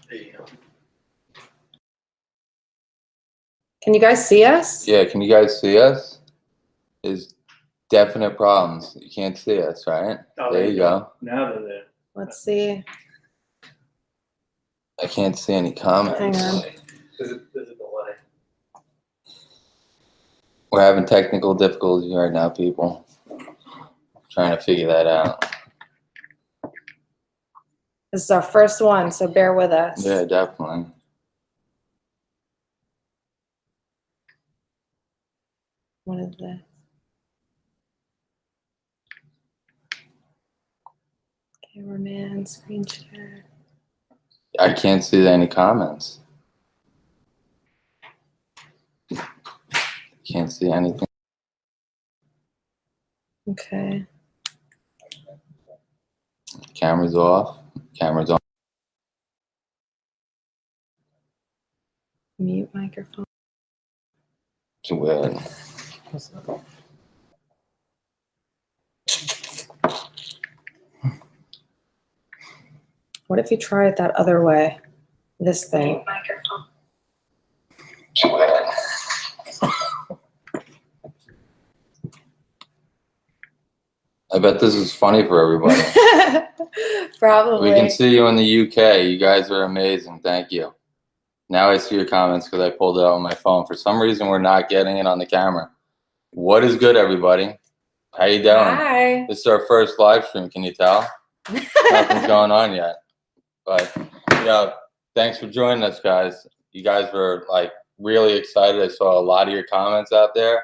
There you go. Can you guys see us? Yeah, can you guys see us? There's definite problems. You can't see us, right? Oh, there you go. Now they're there. Let's see. I can't see any comments. Hang on. There's a delay. We're having technical difficulties right now, people. Trying to figure that out. This is our first one, so bear with us. Yeah, definitely. What is this? Cameraman, screen share. I can't see any comments. Can't see anything. Okay. Camera's off. Camera's on. Mute microphone. It's weird. What if you try it that other way? This thing. Mute microphone. It's weird. I bet this is funny for everybody. Probably. We can see you in the UK. You guys are amazing. Thank you. Now I see your comments because I pulled it out on my phone. For some reason, we're not getting it on the camera. What is good, everybody? How you doing? Hi. This is our first live stream. Can you tell? Nothing's going on yet. But, thanks for joining us, guys. You guys were, like, really excited. I saw a lot of your comments out there.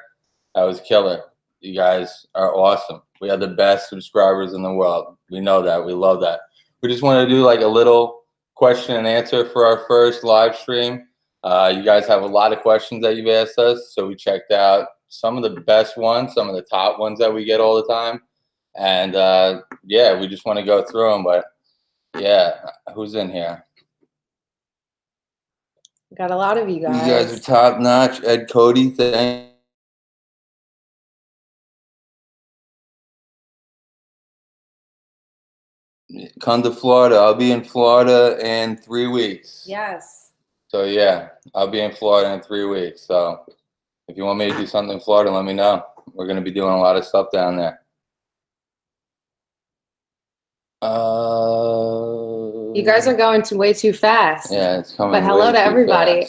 That was killer. You guys are awesome. We have the best subscribers in the world. We know that. We love that. We just want to do like a little question and answer for our first live stream. You guys have a lot of questions that you've asked us, so we checked out some of the best ones, some of the top ones that we get all the time. And yeah, we just want to go through them. But yeah, who's in here? Got a lot of you guys. You guys are top notch. Ed Cody, thank you. Come to Florida. I'll be in Florida in 3 weeks. Yes. So yeah, I'll be in Florida in 3 weeks. So if you want me to do something in Florida, let me know. We're going to be doing a lot of stuff down there. You guys are going way too fast. Yeah, it's coming. But hello to everybody.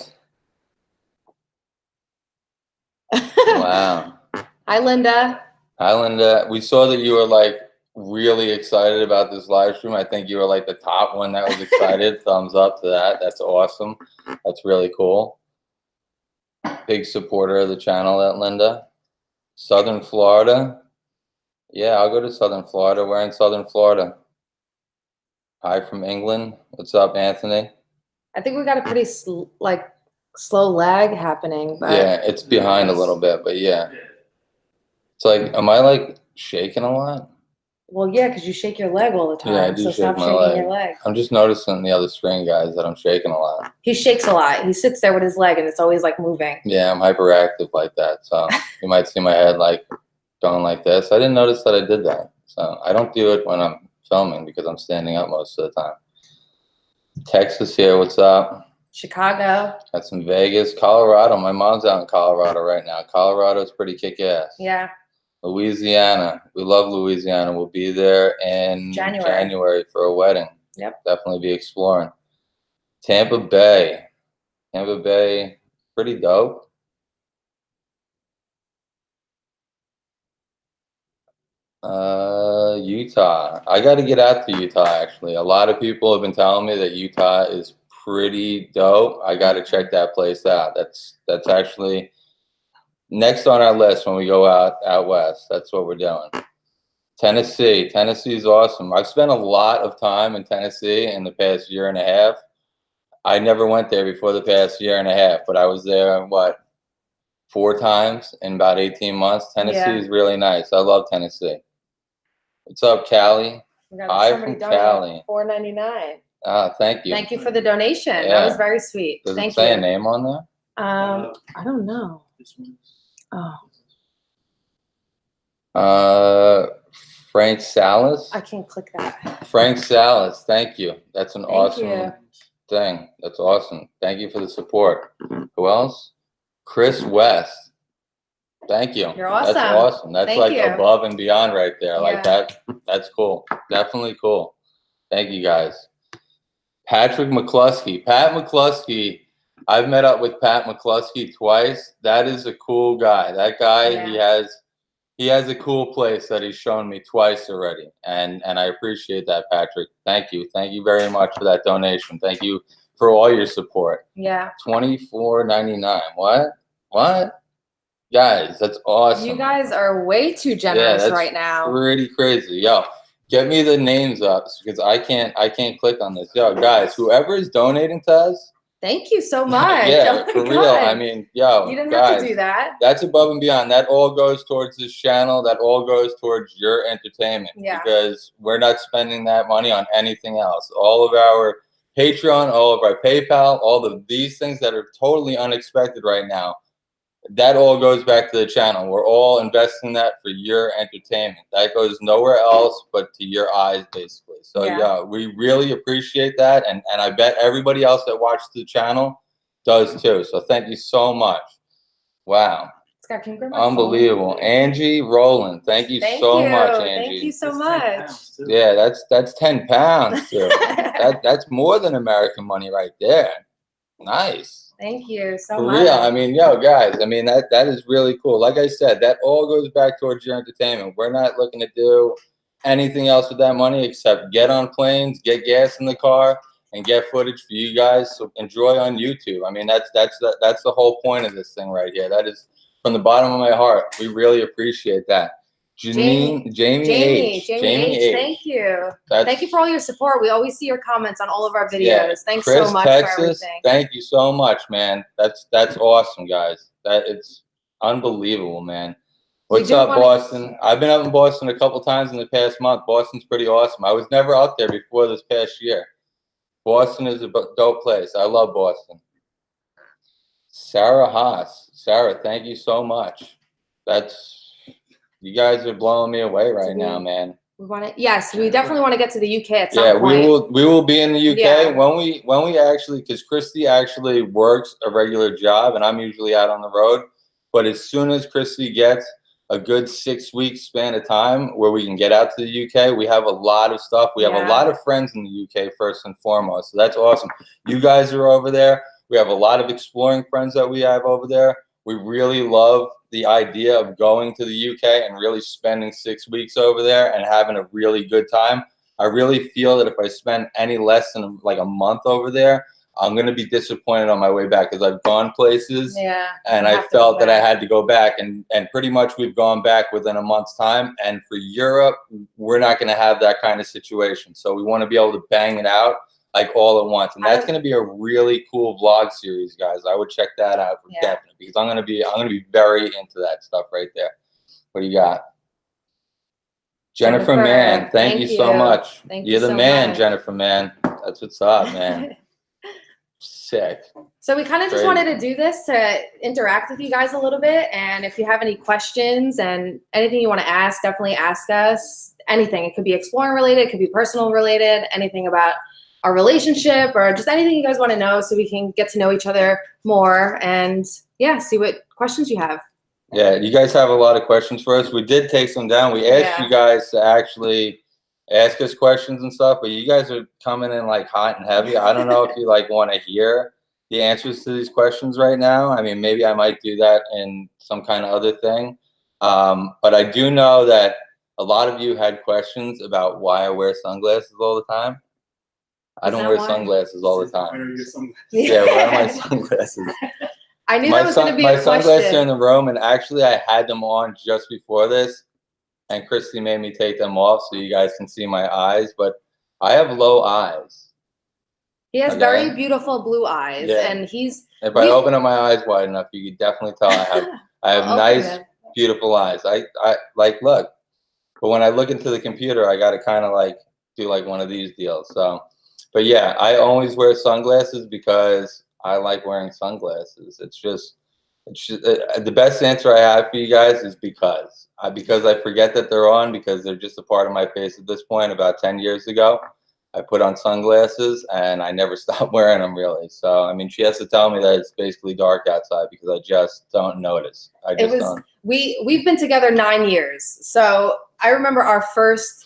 Wow. Hi, Linda. Hi, Linda. We saw that you were like really excited about this live stream. I think you were like the top one that was excited. Thumbs up to that. That's awesome. That's really cool. Big supporter of the channel, that Linda. Southern Florida. Yeah, I'll go to Southern Florida. We're in Southern Florida. Hi from England. What's up, Anthony? I think we got a pretty slow lag happening. But yeah, it's behind a little bit, but yeah. It's like, am I like shaking a lot? Well, yeah, because you shake your leg all the time. Yeah, I do so shake stop my shaking leg. your leg. I'm just noticing the other screen, guys, that I'm shaking a lot. He shakes a lot. He sits there with his leg, and it's always like moving. Yeah, I'm hyperactive like that. So you might see my head like going like this. I didn't notice that I did that. So I don't do it when I'm filming because I'm standing up most of the time. Texas here, what's up? Chicago. Got some Vegas, Colorado. My mom's out in Colorado right now. Colorado's pretty kick-ass. Yeah. Louisiana. We love Louisiana. We'll be there in January for a wedding. Yep. Definitely be exploring. Tampa Bay. Tampa Bay, pretty dope. Utah. I got to get out to Utah, actually. A lot of people have been telling me that Utah is pretty dope. I got to check that place out. That's actually next on our list when we go out west. That's what we're doing. Tennessee. Tennessee is awesome. I've spent a lot of time in Tennessee in the past year and a half. I never went there before the past year and a half, but I was there, 4 times in about 18 months. Tennessee is really nice. I love Tennessee. What's up, Callie? Hi from Cali. $4.99. Thank you. Thank you for the donation. Yeah. That was very sweet. Does it say a name on there? I don't know. Oh. Frank Salas? I can't click that. Frank Salas, thank you. That's an awesome. thing. That's awesome. Thank you for the support. Who else? Chris West. Thank you. You're awesome. That's awesome. That's Thank like you. above and beyond right there. Like Yeah. that's cool. Definitely cool. Thank you guys. Patrick McCluskey. Pat McCluskey. I've met up with Pat McCluskey twice. That is a cool guy. That guy, Yeah. he has a cool place that he's shown me twice already. And I appreciate that, Patrick. Thank you. Thank you very much for that donation. Thank you for all your support. Yeah. $24.99. What? Guys, that's awesome. You guys are way too generous right now. Pretty crazy. Yo, get me the names up because I can't click on this. Yo, guys, whoever is donating to us, thank you so much. yeah, oh for my real. God. I mean, yo, you didn't guys, have to do that. That's above and beyond. That all goes towards this channel. That all goes towards your entertainment. Yeah. Because we're not spending that money on anything else. All of our Patreon, all of our PayPal, all of these things that are totally unexpected right now, that all goes back to the channel. We're all investing that for your entertainment. That goes nowhere else but to your eyes, basically. So yeah, we really appreciate that, and I bet everybody else that watches the channel does too. So thank you so much. Wow, Scott, can you grab my unbelievable. phone? Angie Rowland, thank you so much, Angie. Thank you so much. Yeah, that's 10 pounds too. that's more than American money right there. Nice. Thank you so For much. real. I mean, yo, guys, I mean, that is really cool. Like I said, that all goes back towards your entertainment. We're not looking to do anything else with that money except get on planes, get gas in the car, and get footage for you guys to enjoy on YouTube. I mean, that's the whole point of this thing right here. That is from the bottom of my heart. We really appreciate that. Jamie H. Thank you. Thank you for all your support. We always see your comments on all of our videos. Yeah. Thanks Chris, so much Texas, for everything. thank you so much, man. That's awesome, guys. It's unbelievable, man. What's up, Boston? I've been up in Boston a couple times in the past month. Boston's pretty awesome. I was never out there before this past year. Boston is a dope place. I love Boston. Sarah Haas. Sarah, thank you so much. You guys are blowing me away right now, man. We want to, yes, we definitely want to get to the UK at some point. Yeah, we will be in the UK when we actually, because Christy actually works a regular job and I'm usually out on the road. But as soon as Christy gets a good 6 week span of time where we can get out to the UK, we have a lot of stuff. We have a lot of friends in the UK first and foremost. So that's awesome. You guys are over there. We have a lot of exploring friends that we have over there. We really love the idea of going to the UK and really spending 6 weeks over there and having a really good time. I really feel that if I spend any less than like a month over there, I'm going to be disappointed on my way back because I've gone places and I felt that I had to go back, and pretty much we've gone back within a month's time. And for Europe, we're not going to have that kind of situation. So we want to be able to bang it out like all at once, and that's going to be a really cool vlog series, guys. I would check that out for definite because I'm going to be very into that stuff right there. What do you got? Jennifer Mann, thank you so much. You're the man, Jennifer Mann. That's what's up, man. Sick. So we kind of just wanted to do this to interact with you guys a little bit, and if you have any questions and anything you want to ask, definitely ask us. Anything. It could be exploring related, it could be personal related, anything about our relationship or just anything you guys want to know so we can get to know each other more and see what questions you have. Yeah, you guys have a lot of questions for us. We did take some down. We asked you guys to actually ask us questions and stuff, but you guys are coming in like hot and heavy. I don't know if you like want to hear the answers to these questions right now. I mean, maybe I might do that in some kind of other thing. But I do know that a lot of you had questions about why I wear sunglasses all the time. I don't wear sunglasses all the time. Yeah, where are my sunglasses? I knew that was going to be a question. My sunglasses are in the room, and actually I had them on just before this, and Christy made me take them off so you guys can see my eyes, but I have low eyes. He has very beautiful blue eyes, and if I open up my eyes wide enough, you can definitely tell I have nice, beautiful eyes. I like look, but when I look into the computer, I got to kind of like do like one of these deals. So, but yeah, I always wear sunglasses because I like wearing sunglasses. It's just the best answer I have for you guys is because I forget that they're on, because they're just a part of my face at this point. About 10 years ago, I put on sunglasses and I never stop wearing them really. So, I mean, she has to tell me that it's basically dark outside because I just don't notice. We've been together 9 years. So I remember our first,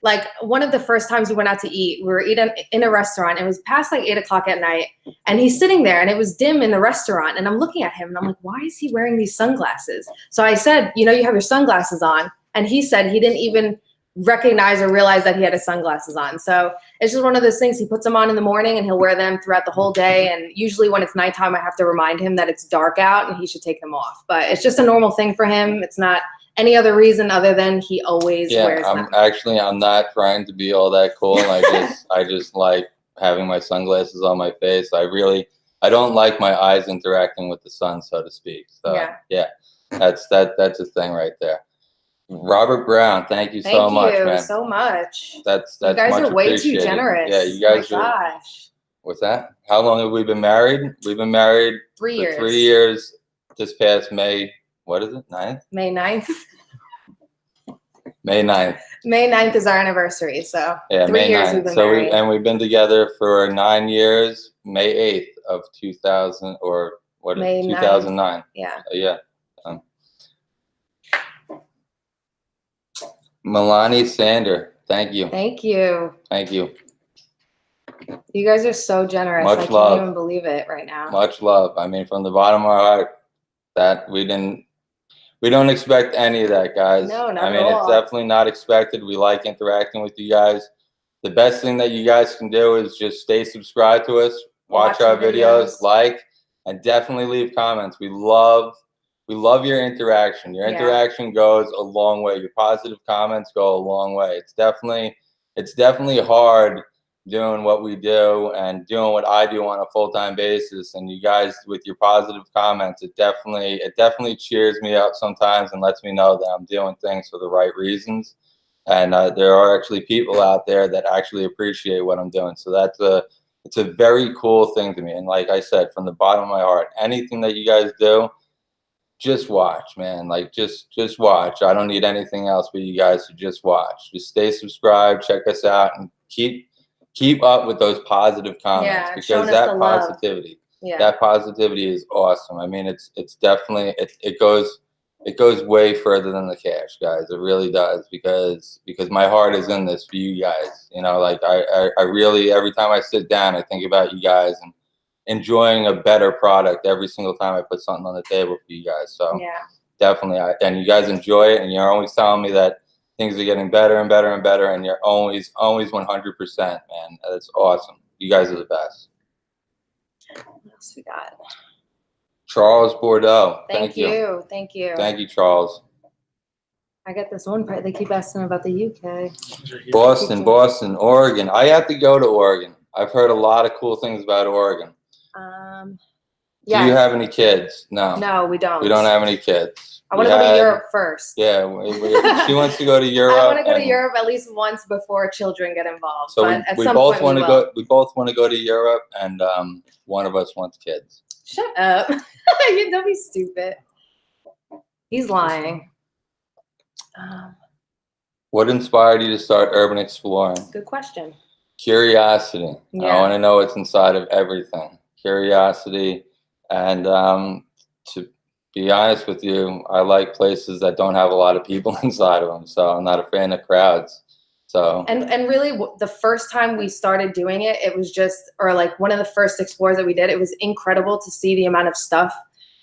like one of the first times we went out to eat, we were eating in a restaurant. It was past like 8 o'clock at night and he's sitting there and it was dim in the restaurant. And I'm looking at him and I'm like, why is he wearing these sunglasses? So I said, you know, you have your sunglasses on. And he said he didn't even recognize or realize that he had his sunglasses on. So it's just one of those things. He puts them on in the morning and he'll wear them throughout the whole day. And usually when it's nighttime, I have to remind him that it's dark out and he should take them off. But it's just a normal thing for him. It's not any other reason other than he always wears them. I'm not trying to be all that cool. I just like having my sunglasses on my face. I don't like my eyes interacting with the sun, so to speak. So yeah, that's a thing right there. Robert Brown, thank you so much, man. Thank you so much. That's you guys much are way appreciated. too generous. Yeah, you guys oh my gosh. What's that? How long have we been married? We've been married 3 years. 3 years. This past May, what is it? 9th? May 9th. May 9th. May 9th is our anniversary. So yeah, 3 May years 9th. we've been married. We've been together for 9 years. May 8th of 2000 or what? May 2009. Yeah. Yeah. Milani Sander, thank you. Thank you. Thank you. You guys are so generous. Much I can't love. even believe it right now. Much love. I mean, from the bottom of our heart, that we don't expect any of that, guys. No, not I mean, at all. it's definitely not expected. We like interacting with you guys. The best thing that you guys can do is just stay subscribed to us, watch our videos, like, and definitely leave comments. We love your interaction. Your interaction goes a long way. Your positive comments go a long way. It's definitely hard doing what we do and doing what I do on a full-time basis. And you guys, with your positive comments, it definitely cheers me up sometimes and lets me know that I'm doing things for the right reasons. And there are actually people out there that actually appreciate what I'm doing. So it's a very cool thing to me. And like I said, from the bottom of my heart, anything that you guys do, just watch, man. Like just watch. I don't need anything else but you guys to just watch. Just stay subscribed, check us out, and keep up with those positive comments because that positivity, that positivity is awesome. I mean, it's definitely it goes way further than the cash, guys. It really does because my heart is in this for you guys. You know, like I really, every time I sit down, I think about you guys and enjoying a better product every single time I put something on the table for you guys. So definitely, and you guys enjoy it, and you're always telling me that things are getting better and better and better, and you're always 100%, man. That's awesome. You guys are the best. What else we got? Charles Bordeaux. Thank you. Thank you. Thank you, Charles. I get this one part. They keep asking about the UK. Boston, Oregon. I have to go to Oregon. I've heard a lot of cool things about Oregon. Do you have any kids? No. No, we don't. We don't have any kids. I want to go to Europe first. Yeah, she wants to go to Europe. I want to go to Europe at least once before children get involved. So but we both want to go. We both want to go to Europe, and one of us wants kids. Shut up! Don't be stupid. He's lying. What inspired you to start urban exploring? Good question. Curiosity. I want to know what's inside of everything. Curiosity, and to be honest with you, I like places that don't have a lot of people inside of them. So I'm not a fan of crowds. So and really, the first time we started doing it, it was just, or like one of the first explores that we did, it was incredible to see the amount of stuff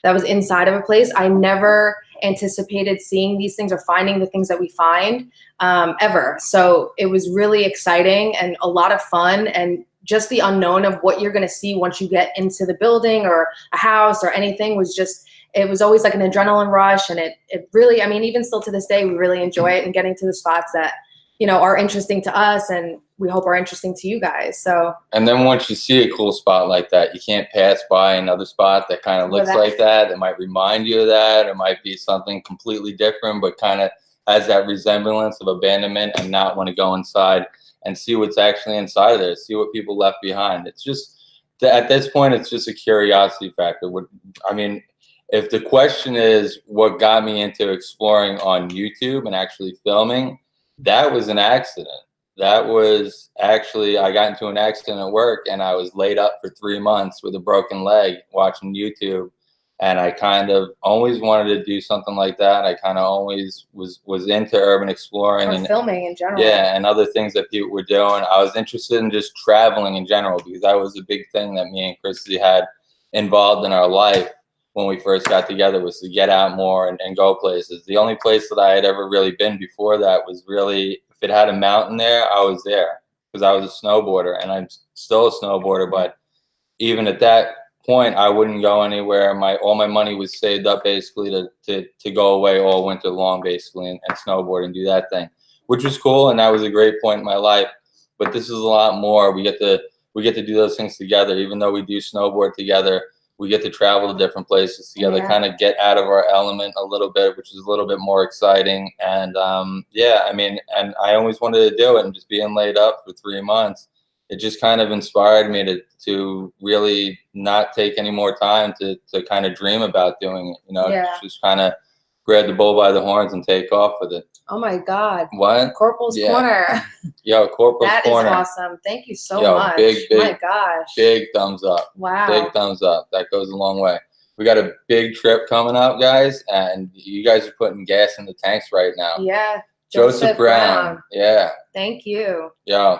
that was inside of a place. I never anticipated seeing these things or finding the things that we find ever. So it was really exciting and a lot of fun, and just the unknown of what you're going to see once you get into the building or a house or anything was just, it was always like an adrenaline rush. And it really, I mean, even still to this day, we really enjoy it and getting to the spots that, you know, are interesting to us and we hope are interesting to you guys. So, and then once you see a cool spot like that, you can't pass by another spot that kind of looks like that. It might remind you of that. It might be something completely different, but kind of has that resemblance of abandonment, and not want to go inside and see what's actually inside of there, see what people left behind. It's just, at this point, it's just a curiosity factor. I mean, if the question is what got me into exploring on YouTube and actually filming, that was an accident. That was actually, I got into an accident at work and I was laid up for 3 months with a broken leg watching YouTube. And I kind of always wanted to do something like that. I kind of always was into urban exploring Or and filming in general. yeah, and other things that people were doing. I was interested in just traveling in general because that was a big thing that me and Christy had involved in our life when we first got together, was to get out more and go places. The only place that I had ever really been before that was really, if it had a mountain there, I was there because I was a snowboarder and I'm still a snowboarder. But even at that point, I wouldn't go anywhere. All my money was saved up basically to go away all winter long basically and snowboard and do that thing, which was cool. And that was a great point in my life. But this is a lot more. We get to do those things together. Even though we do snowboard together, we get to travel to different places together, kind of get out of our element a little bit, which is a little bit more exciting. And yeah, I mean, and I always wanted to do it, and just being laid up for 3 months, it just kind of inspired me to really not take any more time to kind of dream about doing it, you know, just kind of grab the bull by the horns and take off with it. Oh my God. What? Corporal's Corner. Yo, Corporal's Corner. That is awesome. Thank you so much. Big, my gosh. Big thumbs up. Wow. Big thumbs up. That goes a long way. We got a big trip coming up, guys, and you guys are putting gas in the tanks right now. Yeah. Joseph Brown. Yeah. Thank you. Yo,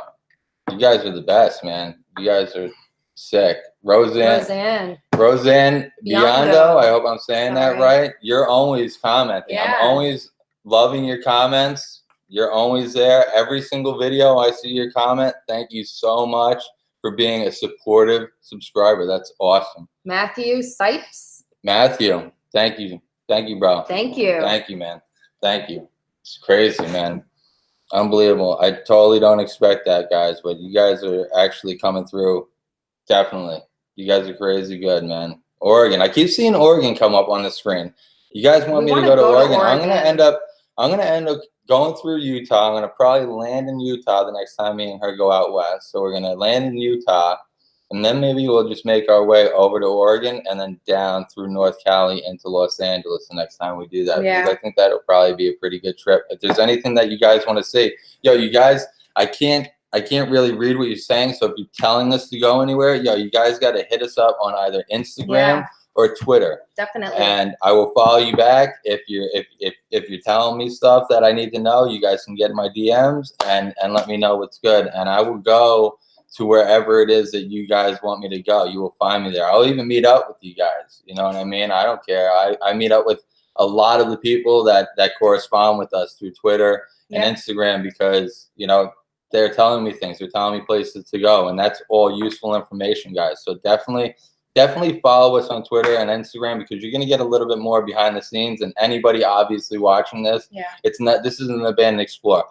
you guys are the best, man. You guys are sick. Roseanne Biondo. I hope I'm saying that right. You're always commenting. Yeah. I'm always loving your comments. You're always there. Every single video I see your comment. Thank you so much for being a supportive subscriber. That's awesome. Matthew Sipes. Matthew, thank you. Thank you, bro. Thank you. Thank you, man. Thank you. It's crazy, man. Unbelievable. I totally don't expect that, guys, but you guys are actually coming through. Definitely. You guys are crazy good, man. Oregon. I keep seeing Oregon come up on the screen. You guys want me to go to Oregon? I'm gonna end up going through Utah. I'm gonna probably land in Utah the next time me and her go out west. So we're gonna land in Utah, and then maybe we'll just make our way over to Oregon and then down through North Cali into Los Angeles the next time we do that. Yeah. Because I think that'll probably be a pretty good trip. If there's anything that you guys want to see, yo, you guys, I can't really read what you're saying. So if you're telling us to go anywhere, yo, you guys got to hit us up on either Instagram or Twitter. Definitely. And I will follow you back if you're telling me stuff that I need to know. You guys can get in my DMs and let me know what's good, and I will go to wherever it is that you guys want me to go. You will find me there. I'll even meet up with you guys. You know what I mean? I don't care. I meet up with a lot of the people that correspond with us through Twitter and Instagram, because, you know, they're telling me things. They're telling me places to go, and that's all useful information, guys. So definitely follow us on Twitter and Instagram, because you're going to get a little bit more behind the scenes. And anybody obviously watching this, this isn't a Abandon Explore.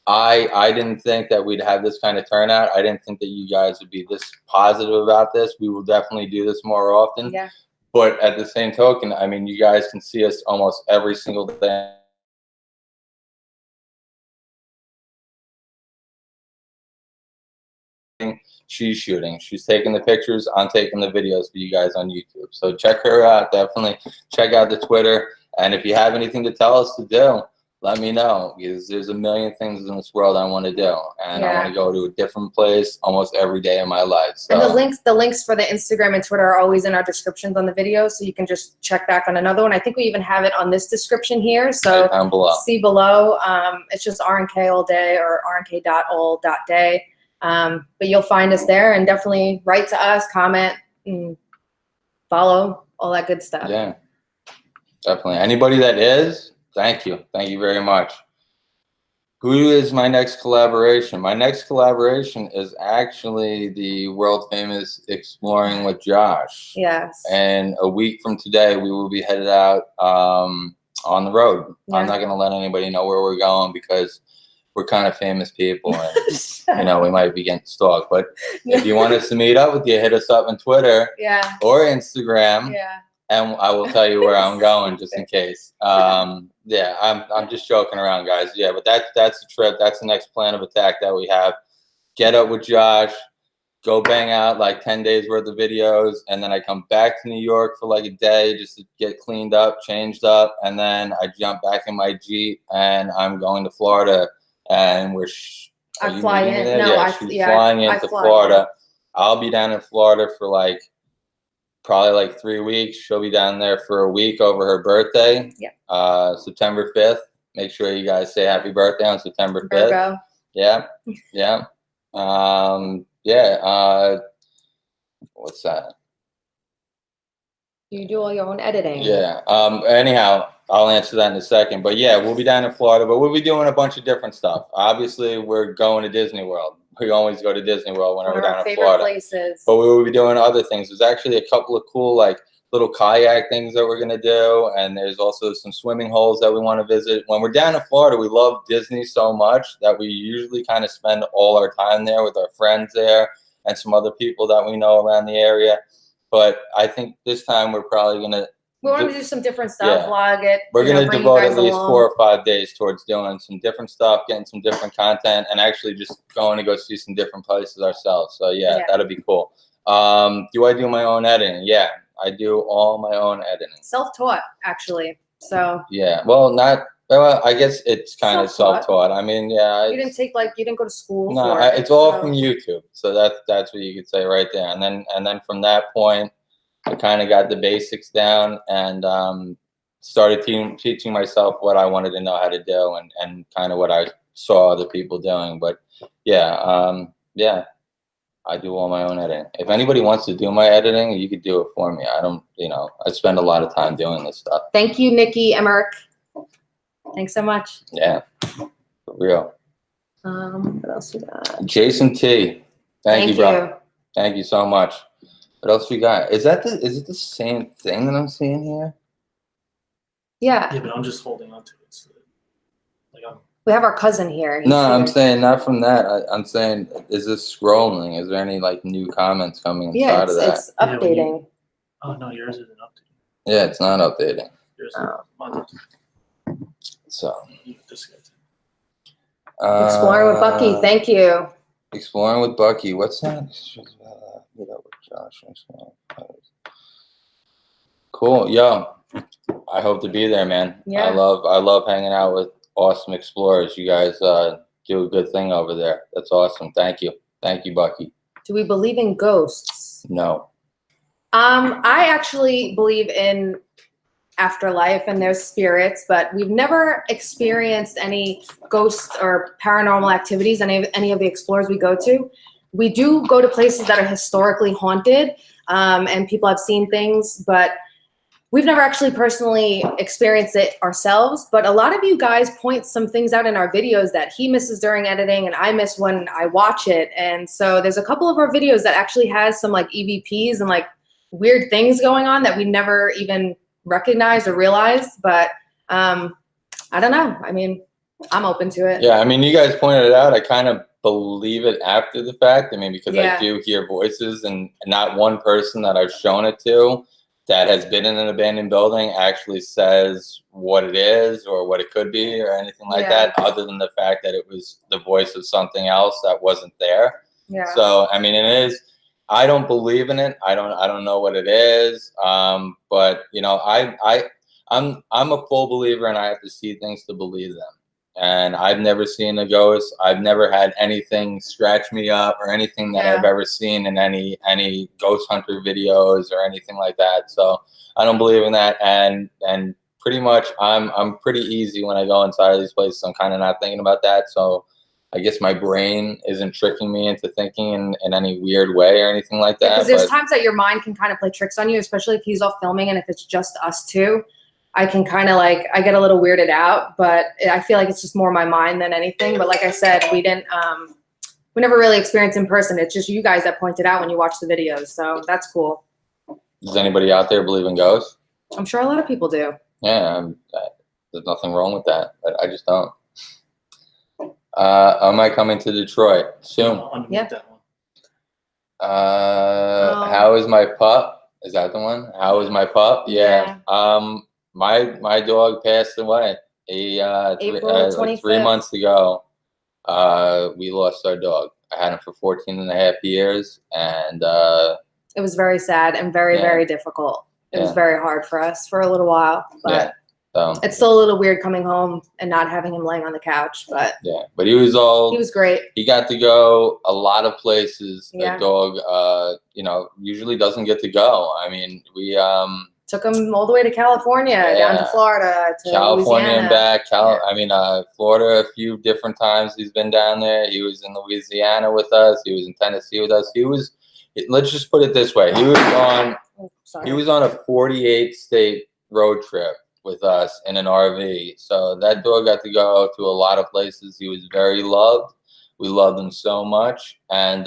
I didn't think that we'd have this kind of turnout. I didn't think that you guys would be this positive about this. We will definitely do this more often. Yeah. But at the same token, I mean, you guys can see us almost every single day. She's shooting. She's taking the pictures. I'm taking the videos for you guys on YouTube. So check her out. Definitely check out the Twitter. And if you have anything to tell us to do, let me know, because there's a million things in this world I want to do, and I want to go to a different place almost every day of my life. So. And the links for the Instagram and Twitter are always in our descriptions on the video, so you can just check back on another one. I think we even have it on this description here, so see below. It's just RnK all day, or rnk.all.day. But you'll find us there, and definitely write to us, comment, and follow, all that good stuff. Yeah, definitely. Anybody that is, thank you. Thank you very much. Who is my next collaboration? My next collaboration is actually the world famous Exploring with Josh. Yes. And a week from today, we will be headed out on the road. I'm not going to let anybody know where we're going, because we're kind of famous people, and you know, we might be getting stalked. But if you want us to meet up with you, hit us up on Twitter or Instagram. And I will tell you where I'm going, just in case. Yeah, I'm just joking around, guys. Yeah, but that's the trip. That's the next plan of attack that we have. Get up with Josh, go bang out like 10 days worth of videos, and then I come back to New York for like a day just to get cleaned up, changed up, and then I jump back in my Jeep and I'm going to Florida. And Are I you fly meeting me in. there? No, yeah, I she's yeah, flying I into fly Florida. I'll be down in Florida for like probably like 3 weeks. She'll be down there for a week over her birthday. Yeah. September 5th. Make sure you guys say happy birthday on September 5th. Virgo. Yeah. Yeah. What's that? You do all your own editing. Yeah. Anyhow, I'll answer that in a second. But yeah, we'll be down in Florida, but we'll be doing a bunch of different stuff. Obviously, we're going to Disney World. We always go to Disney World when One we're of our down in favorite Florida. places. But we will be doing other things. There's actually a couple of cool like little kayak things that we're gonna do, and there's also some swimming holes that we want to visit. When we're down in Florida, we love Disney so much that we usually kind of spend all our time there with our friends there and some other people that we know around the area. But I think this time we're probably gonna We want to do some different stuff, vlog it. We're going to bring you devote guys at least along. 4 or 5 days towards doing some different stuff, getting some different content, and actually just going to go see some different places ourselves. So yeah. That'll be cool. Do I do my own editing? Yeah, I do all my own editing. Self-taught, actually. So yeah, well, not. Well, I guess it's kind of self-taught. I mean, yeah. You didn't go to school. No, for it, it's all so. from YouTube. So that's what you could say right there. And then from that point, I kind of got the basics down and started teaching myself what I wanted to know how to do and kind of what I saw other people doing. But yeah, I do all my own editing. If anybody wants to do my editing, you could do it for me. I don't, I spend a lot of time doing this stuff. Thank you, Nikki Emmerich. Thanks so much. Yeah, for real. What else we got? Jason T. Thank you, bro. Thank you so much. What else we got? Is it the same thing that I'm seeing here? Yeah. Yeah, but I'm just holding on to it. So we have our cousin here. No, I'm saying not from that. I'm saying, is this scrolling? Is there any like new comments coming inside of that? It's updating. Oh no, yours isn't updating. Yeah, it's not updating. Yours So. Exploring with Bucky. Thank you. Exploring with Bucky. What's that? Meet up with Josh. Cool. Yo, I hope to be there, man. Yeah. I love hanging out with awesome explorers. You guys do a good thing over there. That's awesome. Thank you. Thank you, Bucky. Do we believe in ghosts? No. I actually believe in afterlife and there's spirits, but we've never experienced any ghosts or paranormal activities, any of the explorers we go to. We do go to places that are historically haunted, and people have seen things, but we've never actually personally experienced it ourselves. But a lot of you guys point some things out in our videos that he misses during editing and I miss when I watch it. And so there's a couple of our videos that actually has some like EVPs and like weird things going on that we never even recognized or realized. But I don't know. I mean, I'm open to it. Yeah, I mean, you guys pointed it out. I kind of believe it after the fact. I mean, because I do hear voices, and not one person that I've shown it to that has been in an abandoned building actually says what it is or what it could be or anything like that, other than the fact that it was the voice of something else that wasn't there. Yeah. So, I mean, it is. I don't believe in it. I don't know what it is. But you know, I'm a full believer, and I have to see things to believe them. And I've never seen a ghost. I've never had anything scratch me up or anything that I've ever seen in any ghost hunter videos or anything like that. So I don't believe in that. And pretty much I'm pretty easy when I go inside of these places. I'm kind of not thinking about that. So I guess my brain isn't tricking me into thinking in any weird way or anything like that. Because there's times that your mind can kind of play tricks on you, especially if he's off filming and if it's just us two. I can kind of like, I get a little weirded out, but I feel like it's just more my mind than anything. But like I said, we never really experienced in person. It's just you guys that pointed out when you watch the videos. So that's cool. Does anybody out there believe in ghosts? I'm sure a lot of people do. Yeah, there's nothing wrong with that, but I just don't. I might come into Detroit soon. Yeah. How is my pup? Is that the one? How is my pup? Yeah. My dog passed away. April 25th. 3 months ago. We lost our dog. I had him for 14 and a half years, and it was very sad and very, very difficult. It was very hard for us for a little while, but So It's still a little weird coming home and not having him laying on the couch, but yeah, but he was great. He got to go a lot of places. Yeah. The dog, you know, usually doesn't get to go. I mean, we took him all the way to California, down to Florida, to California Louisiana. and back. I mean, Florida a few different times. He's been down there. He was in Louisiana with us. He was in Tennessee with us. He was. Let's just put it this way. He was on. He was on a 48-state road trip with us in an RV. So that dog got to go to a lot of places. He was very loved. We loved him so much, and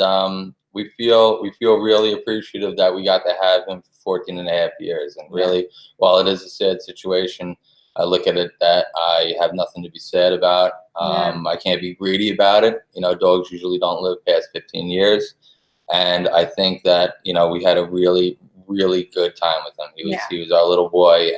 we feel really appreciative that we got to have him for 14 and a half years. And really, while it is a sad situation, I look at it that I have nothing to be sad about. I can't be greedy about it. You know, dogs usually don't live past 15 years. And I think that, you know, we had a really, really good time with him. He was our little boy,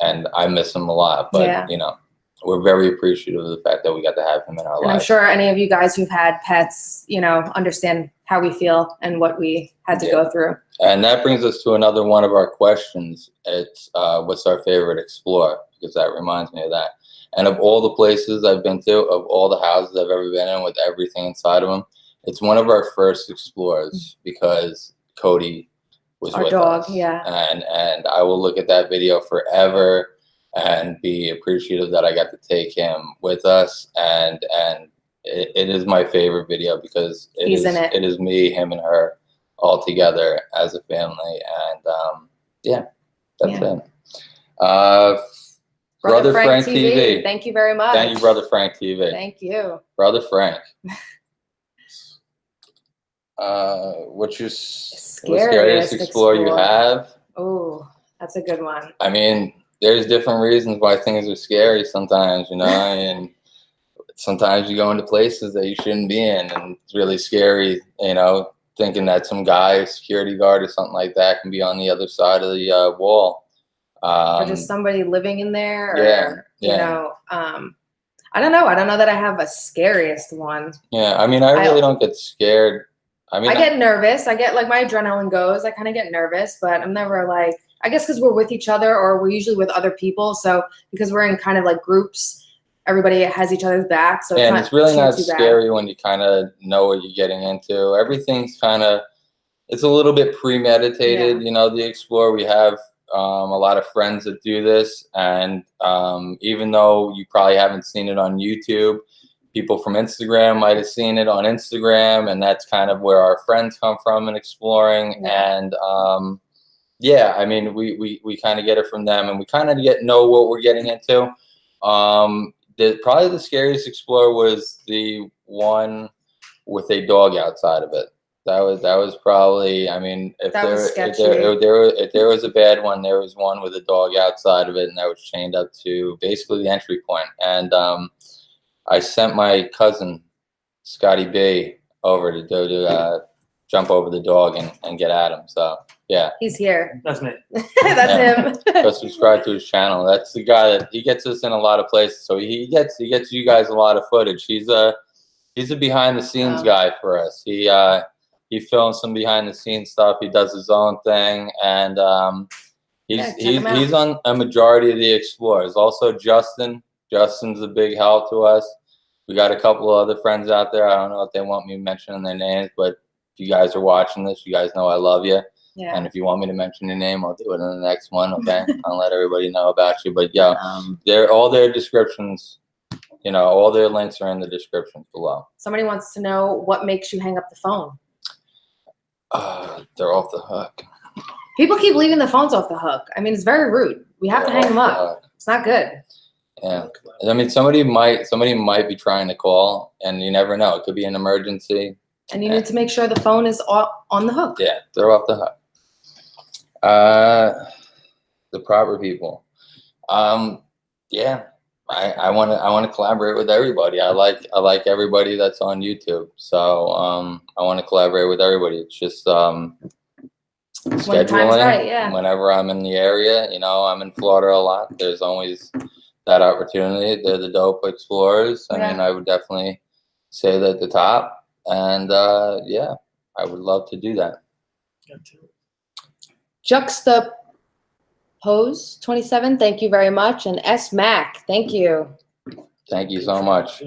and I miss him a lot. But you know, we're very appreciative of the fact that we got to have him in our lives. I'm sure any of you guys who've had pets, you know, understand how we feel and what we had to go through. And that brings us to another one of our questions. It's what's our favorite Explorer? Because that reminds me of that. And of all the places I've been to, of all the houses I've ever been in with everything inside of them, it's one of our first Explorers because Cody was our with dog, us. And I will look at that video forever and be appreciative that I got to take him with us. And it is my favorite video because it is me, him, and her all together as a family. And that's it. Brother Frank TV. Thank you very much. Thank you, Brother Frank TV. Thank you. Brother Frank. What's your scariest Explorer you have? Oh, that's a good one. I mean, there's different reasons why things are scary sometimes, you know, and sometimes you go into places that you shouldn't be in, and it's really scary, you know, thinking that some guy, a security guard or something like that, can be on the other side of the wall. Or just somebody living in there, or, you know, I don't know. I don't know that I have a scariest one. Yeah, I mean, I really don't get scared. I mean, I get nervous. I get, like, my adrenaline goes. I kind of get nervous, but I'm never like, I guess because we're with each other, or we're usually with other people. So because we're in kind of like groups, everybody has each other's back. So it's really not scary when you kind of know what you're getting into. Everything's kind of, it's a little bit premeditated. You know, the Explorer, we have a lot of friends that do this. And even though you probably haven't seen it on YouTube, people from Instagram might have seen it on Instagram, and that's kind of where our friends come from in exploring. And I mean, we kind of get it from them, and we kind of know what we're getting into. Probably the scariest Explorer was the one with a dog outside of it. That was probably, I mean, if there was a bad one, there was one with a dog outside of it, and that was chained up to basically the entry point. And I sent my cousin, Scotty B, over to go to jump over the dog and get at him. So, yeah. He's here. That's me. That's him. Go subscribe to his channel. That's the guy that, he gets us in a lot of places. So he gets you guys a lot of footage. He's a behind the scenes guy for us. He films some behind the scenes stuff. He does his own thing, and he's on a majority of the Explorers. Also, Justin's a big help to us. We got a couple of other friends out there. I don't know if they want me mentioning their names, but if you guys are watching this, you guys know I love you. Yeah. And if you want me to mention your name, I'll do it in the next one. Okay, I'll let everybody know about you. But yeah, all their descriptions, you know, all their links are in the descriptions below. Somebody wants to know what makes you hang up the phone. They're off the hook. People keep leaving the phones off the hook. I mean, it's very rude. We have to hang them up. It's not good. Yeah, I mean, somebody might be trying to call, and you never know. It could be an emergency. And you need to make sure the phone is on the hook. Yeah, they're off the hook. The proper people. Yeah, I want to collaborate with everybody. I like everybody that's on YouTube. So I want to collaborate with everybody. It's just scheduling. When the time's right, yeah. Whenever I'm in the area, you know, I'm in Florida a lot. There's always that opportunity. They're the dope Explorers. I mean, I would definitely say that at the top. And yeah, I would love to do that. Pose 27, thank you very much. And S Mac, thank you. Thank you so much.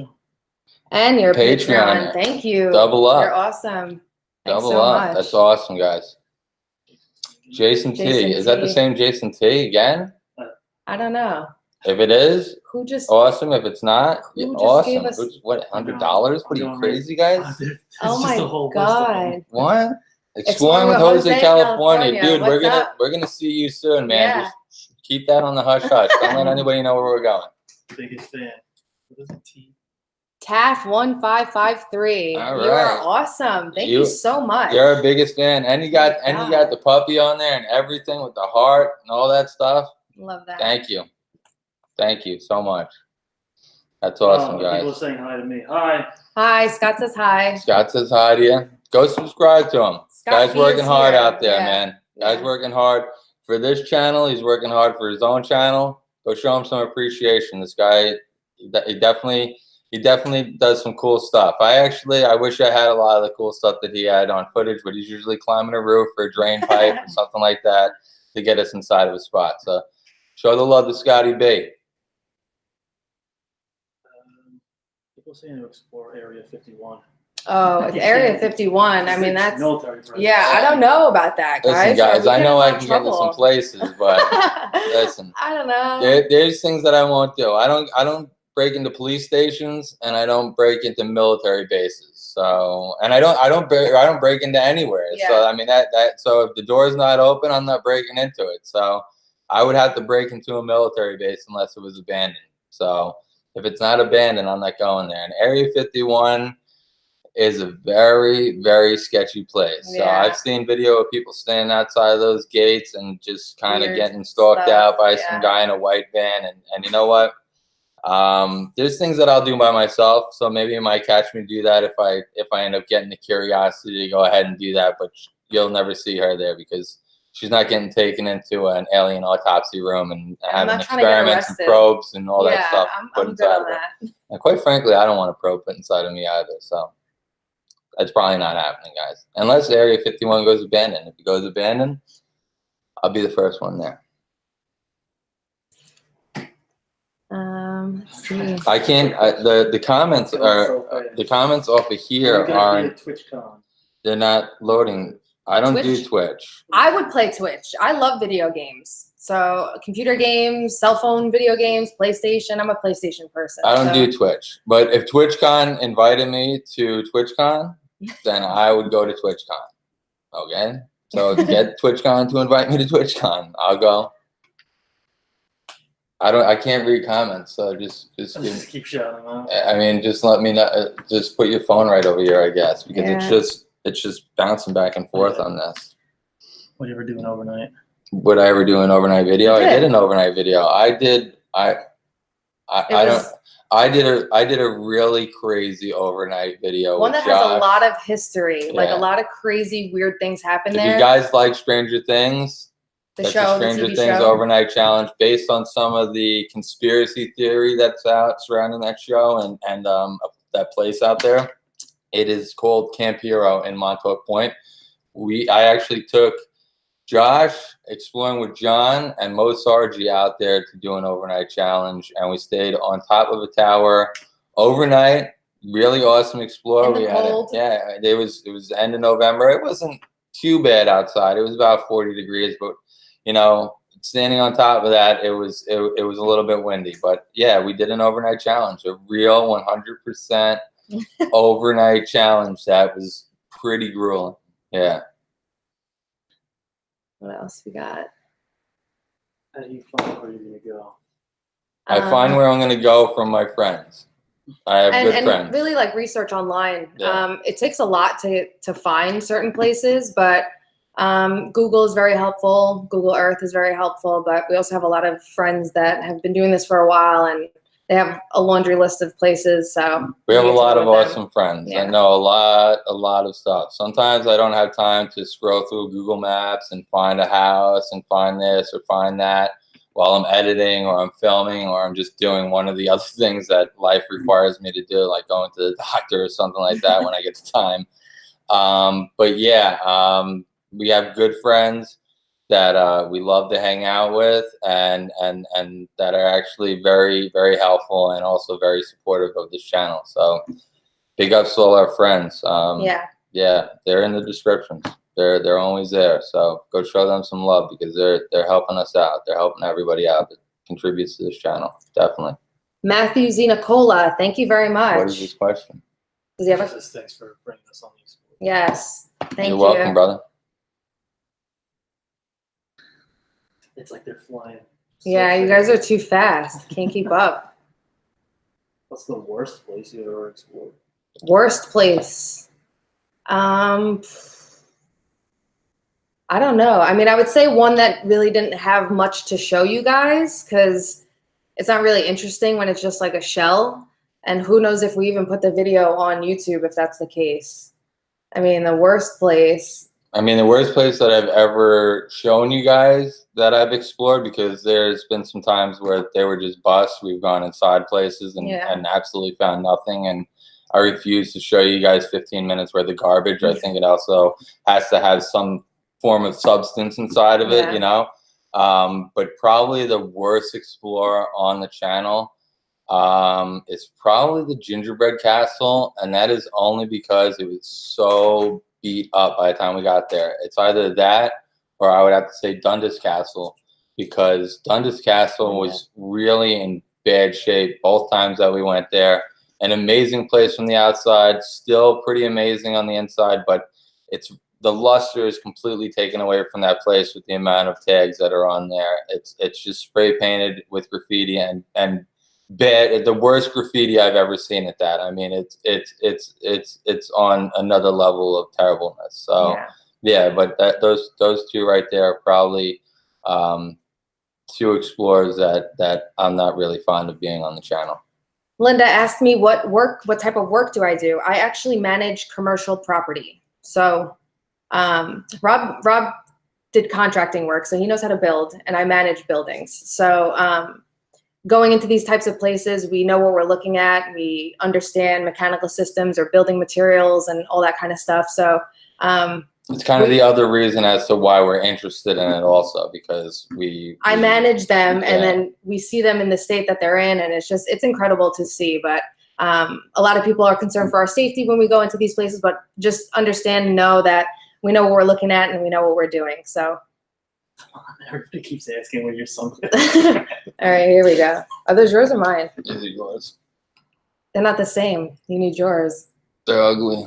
And your Patreon. Patreon, thank you. Double up. You're awesome. Thanks Double so up. much. That's awesome, guys. Jason T. Jason Is that the T. same Jason T again? I don't know. If it is, Who just? awesome. If it's not, Who just awesome. gave us- What, $100? What are you, crazy, guys? Oh my God. What? Exploring Exploring with with Jose, Jose, California. Dude, What's up? we're gonna see you soon, man. Yeah. Just keep that on the hush hush. Don't let anybody know where we're going. Biggest fan. What is it? T. TAF1553. All You are right. awesome. Thank you so much. You're our biggest fan. And you got the puppy on there and everything with the heart and all that stuff. Love that. Thank you. Thank you so much. That's awesome, People are guys. saying hi to me. Hi. Hi, Scott says hi. Scott says hi to you. Go subscribe to him. Scott Guy's P working is hard here. out there, Yeah. man. Guy's Yeah. working hard for this channel. He's working hard for his own channel. Go show him some appreciation. This guy, he definitely does some cool stuff. I wish I had a lot of the cool stuff that he had on footage, but he's usually climbing a roof or a drain pipe or something like that to get us inside of a spot. So show the love to Scotty B. People saying to explore Area 51. Oh, it's Area 51. I mean, that's military. Presence. yeah. I don't know about that, guys. Listen, guys, We I get know in a I lot of can get into some trouble. places, but listen, I don't know. there's things that I won't do. I don't break into police stations, and I don't break into military bases. So, and I don't break into anywhere. Yeah. So I mean so if the door's not open, I'm not breaking into it. So I would have to break into a military base unless it was abandoned. So if it's not abandoned, I'm not going there. And Area 51 is a very, very sketchy place. So Yeah. I've seen video of people standing outside of those gates and just kind of Weird getting stalked stuff, out by yeah. some guy in a white van. And you know what? There's things that I'll do by myself. So maybe you might catch me do that if I end up getting the curiosity to go ahead and do that. But you'll never see her there because she's not getting taken into an alien autopsy room and having experiments and probes and all that stuff put inside of her. And quite frankly, I don't want a probe put inside of me either. So that's probably not happening, guys. Unless Area 51 goes abandoned. If it goes abandoned, I'll be the first one there. Let's see. I can't. The comments off of here aren't. TwitchCon. They're not loading. I don't do Twitch. I would play Twitch. I love video games. So computer games, cell phone video games, PlayStation. I'm a PlayStation person. I don't do Twitch. But if TwitchCon invited me to TwitchCon, then I would go to TwitchCon. Okay? So get TwitchCon to invite me to TwitchCon. I'll go. I can't read comments, so just keep shouting out. I mean, just let me know. Just put your phone right over here, I guess, because it's just bouncing back and forth on this. What you ever doing overnight? Would I ever do an overnight video? I did an overnight video. I did a really crazy overnight video. One with that has Josh. a lot of history, like Yeah. a lot of crazy, weird things happen If there. you guys like Stranger Things, the Stranger TV Things show. overnight challenge based on some of the conspiracy theory that's out surrounding that show and that place out there. It is called Camp Hero in Montauk Point. I actually took Josh, Exploring with John, and Mo Sargi out there to do an overnight challenge, and we stayed on top of a tower overnight. Really awesome explore. In the cold. It was the end of November. It wasn't too bad outside. It was about 40 degrees, but you know, standing on top of that, it was a little bit windy. But yeah, we did an overnight challenge, a real 100% overnight challenge that was pretty grueling. Yeah. What else we got? How do you find where you're gonna go? I find where I'm gonna go from my friends. I have good friends. And really like research online. Yeah. It takes a lot to find certain places, but Google is very helpful. Google Earth is very helpful, but we also have a lot of friends that have been doing this for a while and they have a laundry list of places. So we have a lot of them. awesome friends. Yeah. I know a lot of stuff. Sometimes I don't have time to scroll through Google Maps and find a house and find this or find that while I'm editing or I'm filming or I'm just doing one of the other things that life requires me to do, like going to the doctor or something like that when I get the time. But yeah, we have good friends. that we love to hang out with, and that are actually very, very helpful and also very supportive of this channel. So big ups to all our friends. Yeah, they're in the description. They're always there. So go show them some love, because they're helping us out. They're helping everybody out that contributes to this channel. Definitely. Matthew Zenicola, thank you very much. What is this question? Does he have a? Thanks for bringing us on these. Yes, thank you. You're welcome, brother. It's like they're flying. Yeah, you guys are too fast. Can't keep up. What's the worst place you ever explored? Worst place. I don't know. I mean, I would say one that really didn't have much to show you guys, because it's not really interesting when it's just like a shell. And who knows if we even put the video on YouTube if that's the case. I mean, the worst place. I mean, the worst place that I've ever shown you guys that I've explored, because there's been some times where they were just busts. We've gone inside places and absolutely found nothing. And I refuse to show you guys 15 minutes worth of garbage. I think it also has to have some form of substance inside of it, you know? But probably the worst explorer on the channel is probably the gingerbread castle. And that is only because it was so beat up by the time we got there. It's either that, or I would have to say Dundas Castle, because Dundas Castle was really in bad shape both times that we went there. An amazing place from the outside, still pretty amazing on the inside, but the luster is completely taken away from that place with the amount of tags that are on there. It's just spray painted with graffiti and bad, the worst graffiti I've ever seen at that. I mean, it's on another level of terribleness. So yeah, but those two right there are probably two explorers that I'm not really fond of being on the channel. Linda asked me what type of work do I do? I actually manage commercial property. So Rob did contracting work, so he knows how to build, and I manage buildings. So going into these types of places, we know what we're looking at. We understand mechanical systems or building materials and all that kind of stuff. So it's kind of the other reason as to why we're interested in it also, because I manage them, and then we see them in the state that they're in, and it's incredible to see. But a lot of people are concerned for our safety when we go into these places, but just understand and know that we know what we're looking at and we know what we're doing. So everybody keeps asking where your sunglasses. All right, here we go. Are those yours or mine? These are yours. They're not the same. You need yours. They're ugly.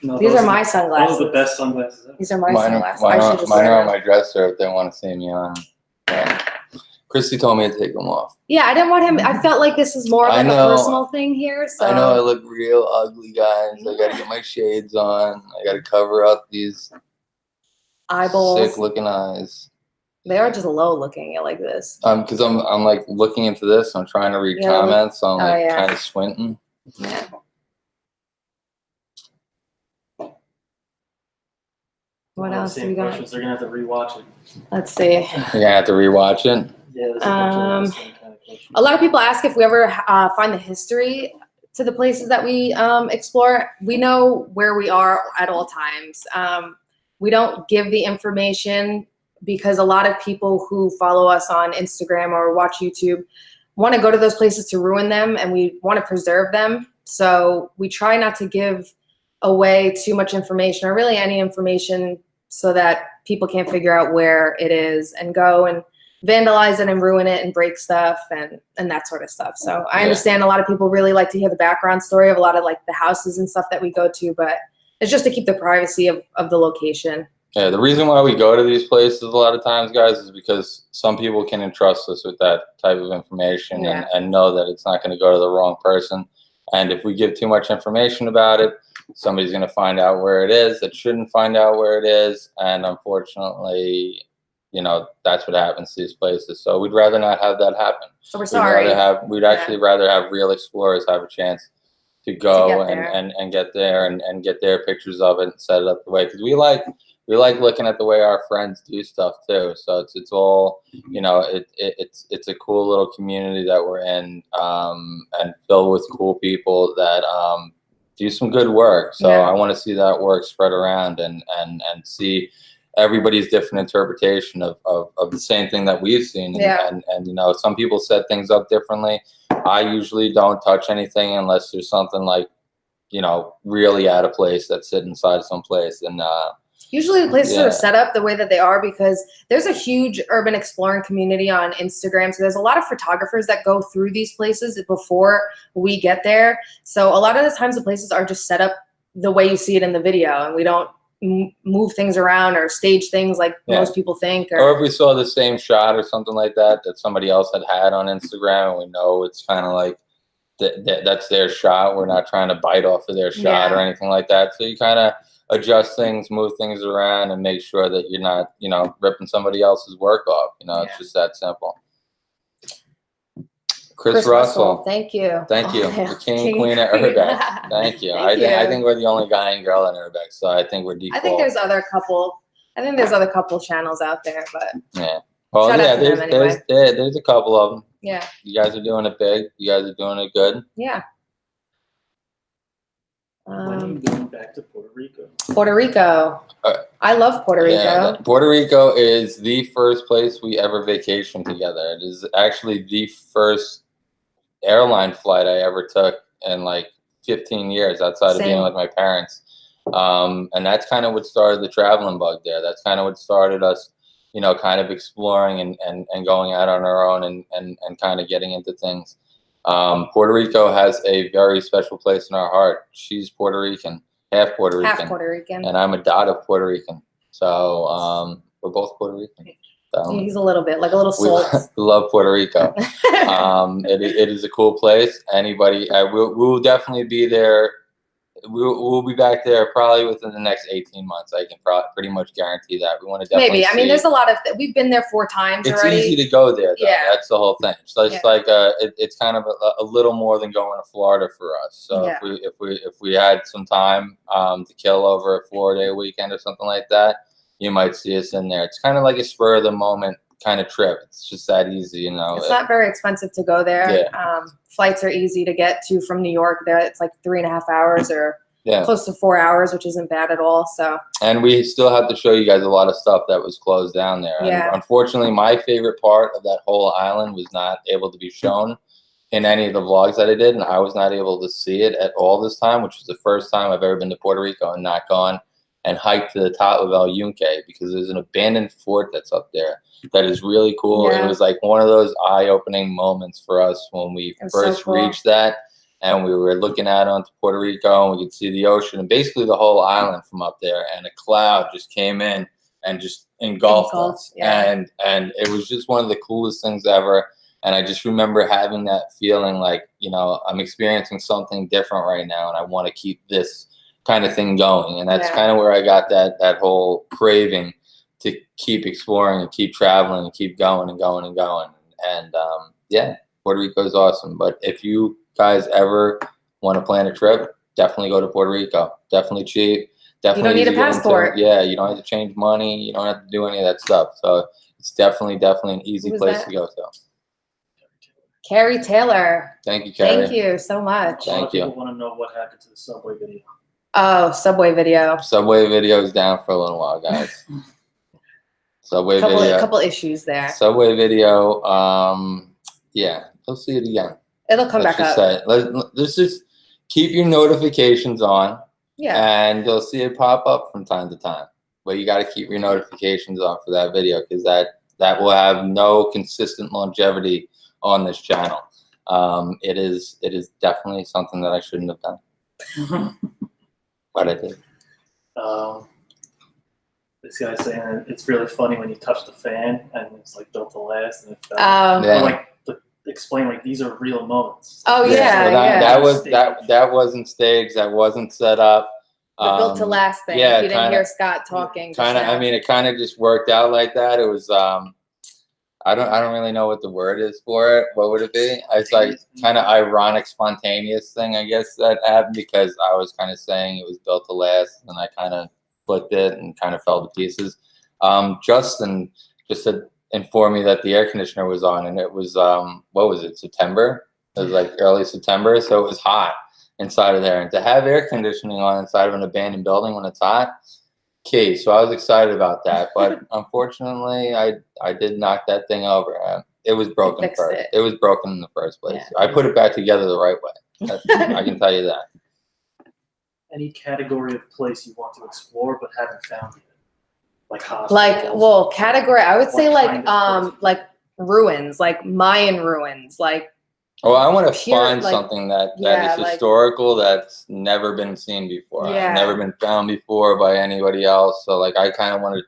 No, these are my sunglasses. Those are the best sunglasses ever. These are my sunglasses. Mine are on my dresser if they want to see me on. Christy told me to take them off. Yeah, I didn't want him. I felt like this is more like a personal thing here. So I know I look real ugly, guys. I got to get my shades on. I got to cover up these eyeballs. Sick looking eyes. They are just low looking like this. Because I'm like looking into this. I'm trying to read comments. So I'm like kind of squinting. Yeah. What else do we got? They're gonna have to rewatch it. Let's see. You're gonna have to rewatch it. Yeah. A lot of people ask if we ever find the history to the places that we explore. We know where we are at all times. We don't give the information because a lot of people who follow us on Instagram or watch YouTube want to go to those places to ruin them, and we want to preserve them. So we try not to give away too much information, or really any information, so that people can't figure out where it is and go and vandalize it and ruin it and break stuff and that sort of stuff. So I understand a lot of people really like to hear the background story of a lot of like the houses and stuff that we go to, but it's just to keep the privacy of the location. Yeah, the reason why we go to these places a lot of times, guys, is because some people can entrust us with that type of information and know that it's not going to go to the wrong person. And if we give too much information about it, somebody's going to find out where it is that shouldn't find out where it is. And unfortunately, you know, that's what happens to these places. So we'd rather not have that happen. So we're sorry. We'd actually rather have real explorers have a chance to go and get there and get their pictures of it and set it up the way. Because we like looking at the way our friends do stuff too. So it's all, you know, it's a cool little community that we're in, and filled with cool people that do some good work. So I want to see that work spread around and see everybody's different interpretation of the same thing that we've seen. And you know, some people set things up differently. I usually don't touch anything unless there's something like, you know, really out of place that's sitting inside someplace. And usually the places are set up the way that they are because there's a huge urban exploring community on Instagram. So there's a lot of photographers that go through these places before we get there. So a lot of the times the places are just set up the way you see it in the video, and we don't move things around or stage things like most people think. Or if we saw the same shot or something like that somebody else had on Instagram, and we know it's kind of like that's their shot. We're not trying to bite off of their shot or anything like that. So you kind of adjust things, move things around, and make sure that you're not, you know, ripping somebody else's work off. You know, it's just that simple. Chris Russell. Thank you. Thank you. The king and queen of Urbex. Thank you. I think we're the only guy and girl in Urbex, so I think we're default. I think there's other couple channels out there, but yeah. Well, there's a couple of them. Yeah. You guys are doing it big. You guys are doing it good. Yeah. When are you going back to Puerto Rico? Puerto Rico. I love Puerto Rico. Yeah, Puerto Rico is the first place we ever vacationed together. It is actually the first airline flight I ever took in like 15 years outside of being with my parents. And that's kind of what started the traveling bug there. That's kind of what started us, you know, kind of exploring and going out on our own and kind of getting into things. Puerto Rico has a very special place in our heart. She's Puerto Rican, half Puerto Rican. And I'm a dot of Puerto Rican. So we're both Puerto Rican. So, he's a little bit, like a little salt. We love Puerto Rico. It is a cool place. Anybody, we'll definitely be there. We'll be back there probably within the next 18 months. I can pretty much guarantee that. We want to definitely maybe. I mean, there's a lot of we've been there 4 times already. It's easy to go there, though. Yeah. That's the whole thing. So it's like it's kind of a little more than going to Florida for us. So if we had some time to kill over a 4-day weekend or something like that, you might see us in there. It's kind of like a spur of the moment kind of trip. It's just that easy, you know. It's not very expensive to go there. Flights are easy to get to from New York. There, it's like 3.5 hours or close to 4 hours, which isn't bad at all. So. And we still have to show you guys a lot of stuff that was closed down there. Yeah. And unfortunately, my favorite part of that whole island was not able to be shown in any of the vlogs that I did, and I was not able to see it at all this time, which is the first time I've ever been to Puerto Rico and not gone and hiked to the top of RnK, because there's an abandoned fort that's up there that is really cool. It was like one of those eye-opening moments for us when we first reached that, and we were looking out onto Puerto Rico, and we could see the ocean and basically the whole island from up there, and a cloud just came in and just engulfed us. And it was just one of the coolest things ever. And I just remember having that feeling like, you know, I'm experiencing something different right now, and I want to keep this kind of thing going. And that's kind of where I got that whole craving to keep exploring and keep traveling and keep going and going and going. And Puerto Rico is awesome. But if you guys ever want to plan a trip, definitely go to Puerto Rico. Definitely cheap. Definitely you don't need a passport. You don't have to change money. You don't have to do any of that stuff. So it's definitely an easy place to go to. Carrie Taylor. Thank you, Carrie. Thank you so much. Thank you. People want to know what happened to the subway video. Oh, subway video. Subway video is down for a little while, guys. Subway video. A couple issues there. Subway video. You'll see it again. It'll come back up. Let's just keep your notifications on. Yeah. And you'll see it pop up from time to time. But you got to keep your notifications on for that video, because that will have no consistent longevity on this channel. It is definitely something that I shouldn't have done. But I did. This guy's saying it's really funny when you touch the fan and it's like built to last, and it fell. Explain, like, these are real moments. Oh that wasn't staged. That wasn't set up. The built to last thing. Yeah, you didn't hear Scott talking. It kind of just worked out like that. It was I don't really know what the word is for it. What would it be? It's like kind of ironic, spontaneous thing, I guess, that happened, because I was kind of saying it was built to last, and I kind of flipped it and kind of fell to pieces. Justin just said, informed me that the air conditioner was on, and it was what was it, September? It was like early September, so it was hot inside of there, and to have air conditioning on inside of an abandoned building when it's hot, key. So I was excited about that, but unfortunately, I did knock that thing over. It was broken first. It was broken in the first place. Yeah. I put it back together the right way. I can tell you that. Any category of place you want to explore but haven't found yet, like hospitals? Like, well, category. I would say like ruins, like Mayan ruins, like. Oh, I want to find something that is historical, that's never been seen before, never been found before by anybody else. So like, I kind of want to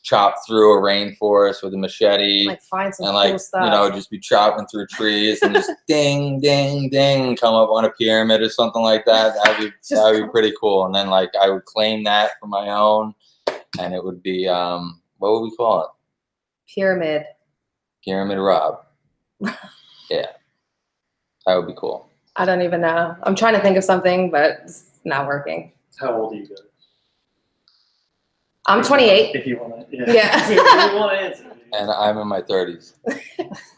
chop through a rainforest with a machete, like find some and cool stuff. You know, just be chopping through trees and just ding, ding, ding, come up on a pyramid or something like that. That'd be pretty cool. And then like I would claim that for my own, and it would be what would we call it? Pyramid Rob. Yeah, that would be cool. I don't even know. I'm trying to think of something, but it's not working. How old are you guys? I'm 28. If you want to, yeah. If you want to answer. And I'm in my 30s.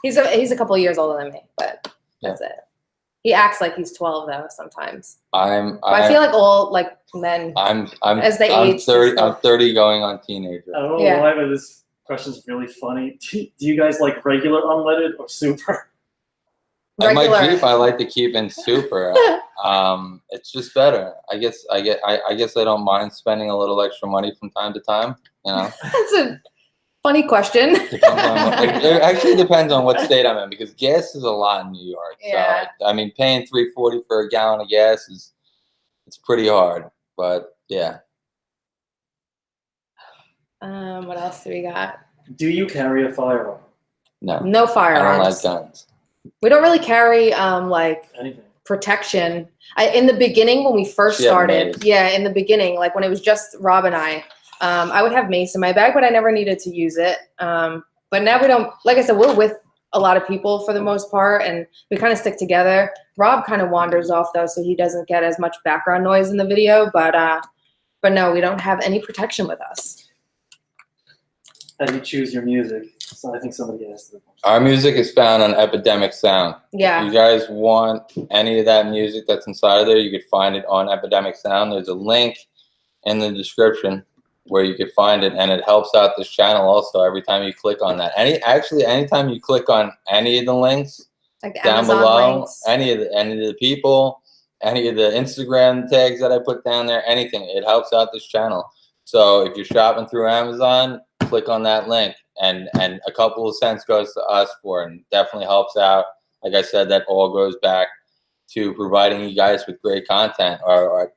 He's a couple of years older than me, but that's it. He acts like he's 12 though sometimes. I feel like all like men. I'm as they age. 30. I'm 30 going on teenager. I don't know why, but this question's really funny. Do you guys like regular unleaded or super? I like to keep in super. It's just better. I guess I don't mind spending a little extra money from time to time. You know. That's a funny question. It actually depends on what state I'm in, because gas is a lot in New York. Yeah. So I mean, paying $3.40 for a gallon of gas it's pretty hard. But yeah. What else do we got? Do you carry a firearm? No. No firearms. I don't like guns. We don't really carry like anything. Protection. In the beginning when we first started, in the beginning, like when it was just Rob and I would have mace in my bag, but I never needed to use it. But now we don't. Like I said, we're with a lot of people for the most part, and we kind of stick together. Rob kind of wanders off though, so he doesn't get as much background noise in the video. But no, we don't have any protection with us. How do you choose your music? So I think somebody asked it. Our music is found on Epidemic Sound. Yeah. If you guys want any of that music that's inside of there, you could find it on Epidemic Sound. There's a link in the description where you could find it, and it helps out this channel also every time you click on that. Anytime you click on any of the links like the down Amazon below, links. any of the people, any of the Instagram tags that I put down there, anything, it helps out this channel. So if you're shopping through Amazon, click on that link, and a couple of cents goes to us for it, and definitely helps out. Like I said, that all goes back to providing you guys with great content or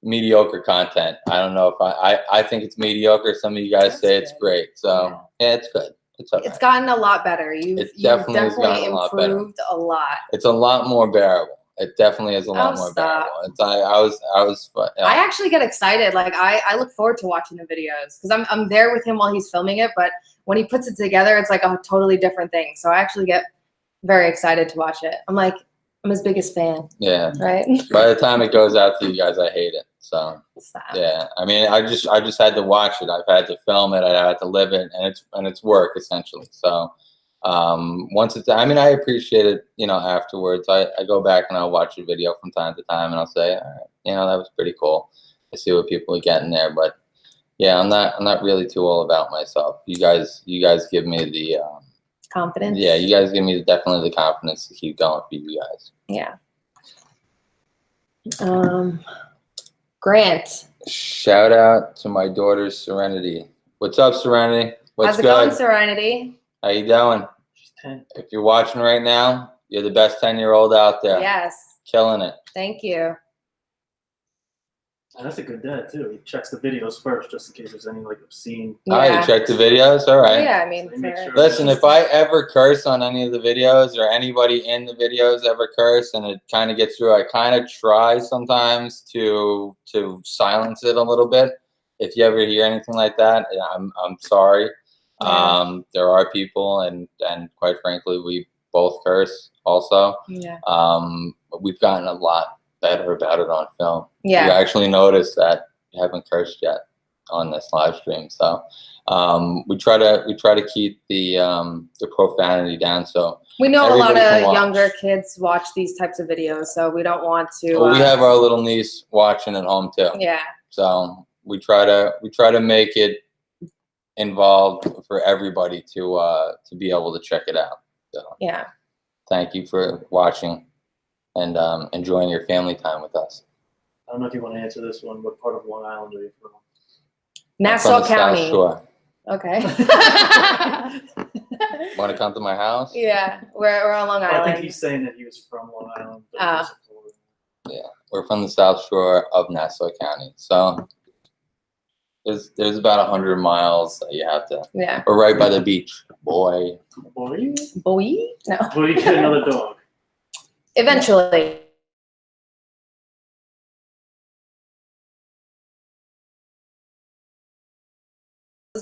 mediocre content. I don't know if I think it's mediocre. Some of you guys say it's great. So yeah, it's good. It's gotten a lot better. You've definitely improved a lot. It's a lot more bearable. It definitely is a lot more bearable. I was I actually get excited. Like I look forward to watching the videos because I'm there with him while he's filming it. But when he puts it together, it's like a totally different thing. So I actually get very excited to watch it. I'm his biggest fan. Yeah. Right. By the time it goes out to you guys, I hate it. So yeah. I mean, I just had to watch it. I've had to film it. I had to live it, and it's work essentially. So. Once it's, I mean, I appreciate it, you know, afterwards. I go back and I'll watch a video from time to time, and I'll say, all right, you know, that was pretty cool. I see what people are getting there, but yeah, I'm not really too all about myself. You guys give me the confidence. Yeah, you guys give me definitely the confidence to keep going for you guys. Yeah. Grant. Shout out to my daughter Serenity. What's up, Serenity? How's it going, Serenity? How you doing? She's 10. If you're watching right now, you're the best 10-year-old out there. Yes. Killing it. Thank you. And that's a good dad too. He checks the videos first, just in case there's any like obscene. Yeah. You check the videos? All right. Yeah, I mean, sure. Listen, if I ever curse on any of the videos, or anybody in the videos ever curse, and it kind of gets through, I kind of try sometimes to silence it a little bit. If you ever hear anything like that, I'm sorry. Yeah. There are people, and quite frankly, we both curse also. Yeah. But we've gotten a lot better about it on film. Yeah. You actually notice that you haven't cursed yet on this live stream. So we try to keep the profanity down. So we know a lot of younger kids watch these types of videos, so we don't want to. Well, we have our little niece watching at home too. Yeah. So we try to make it involved for everybody to be able to check it out. So yeah. Thank you for watching and enjoying your family time with us. I don't know if you want to answer this one. What part of Long Island are you from? Nassau County. South Shore. Okay. Want to come to my house? Yeah, we're on Long Island. I think he's saying that he was from Long Island. But he was in Florida. Yeah, we're from the South Shore of Nassau County. So there's about 100 miles that you have to. Yeah. We're right by the beach, boy. Boy? No. Will you get another dog? Eventually.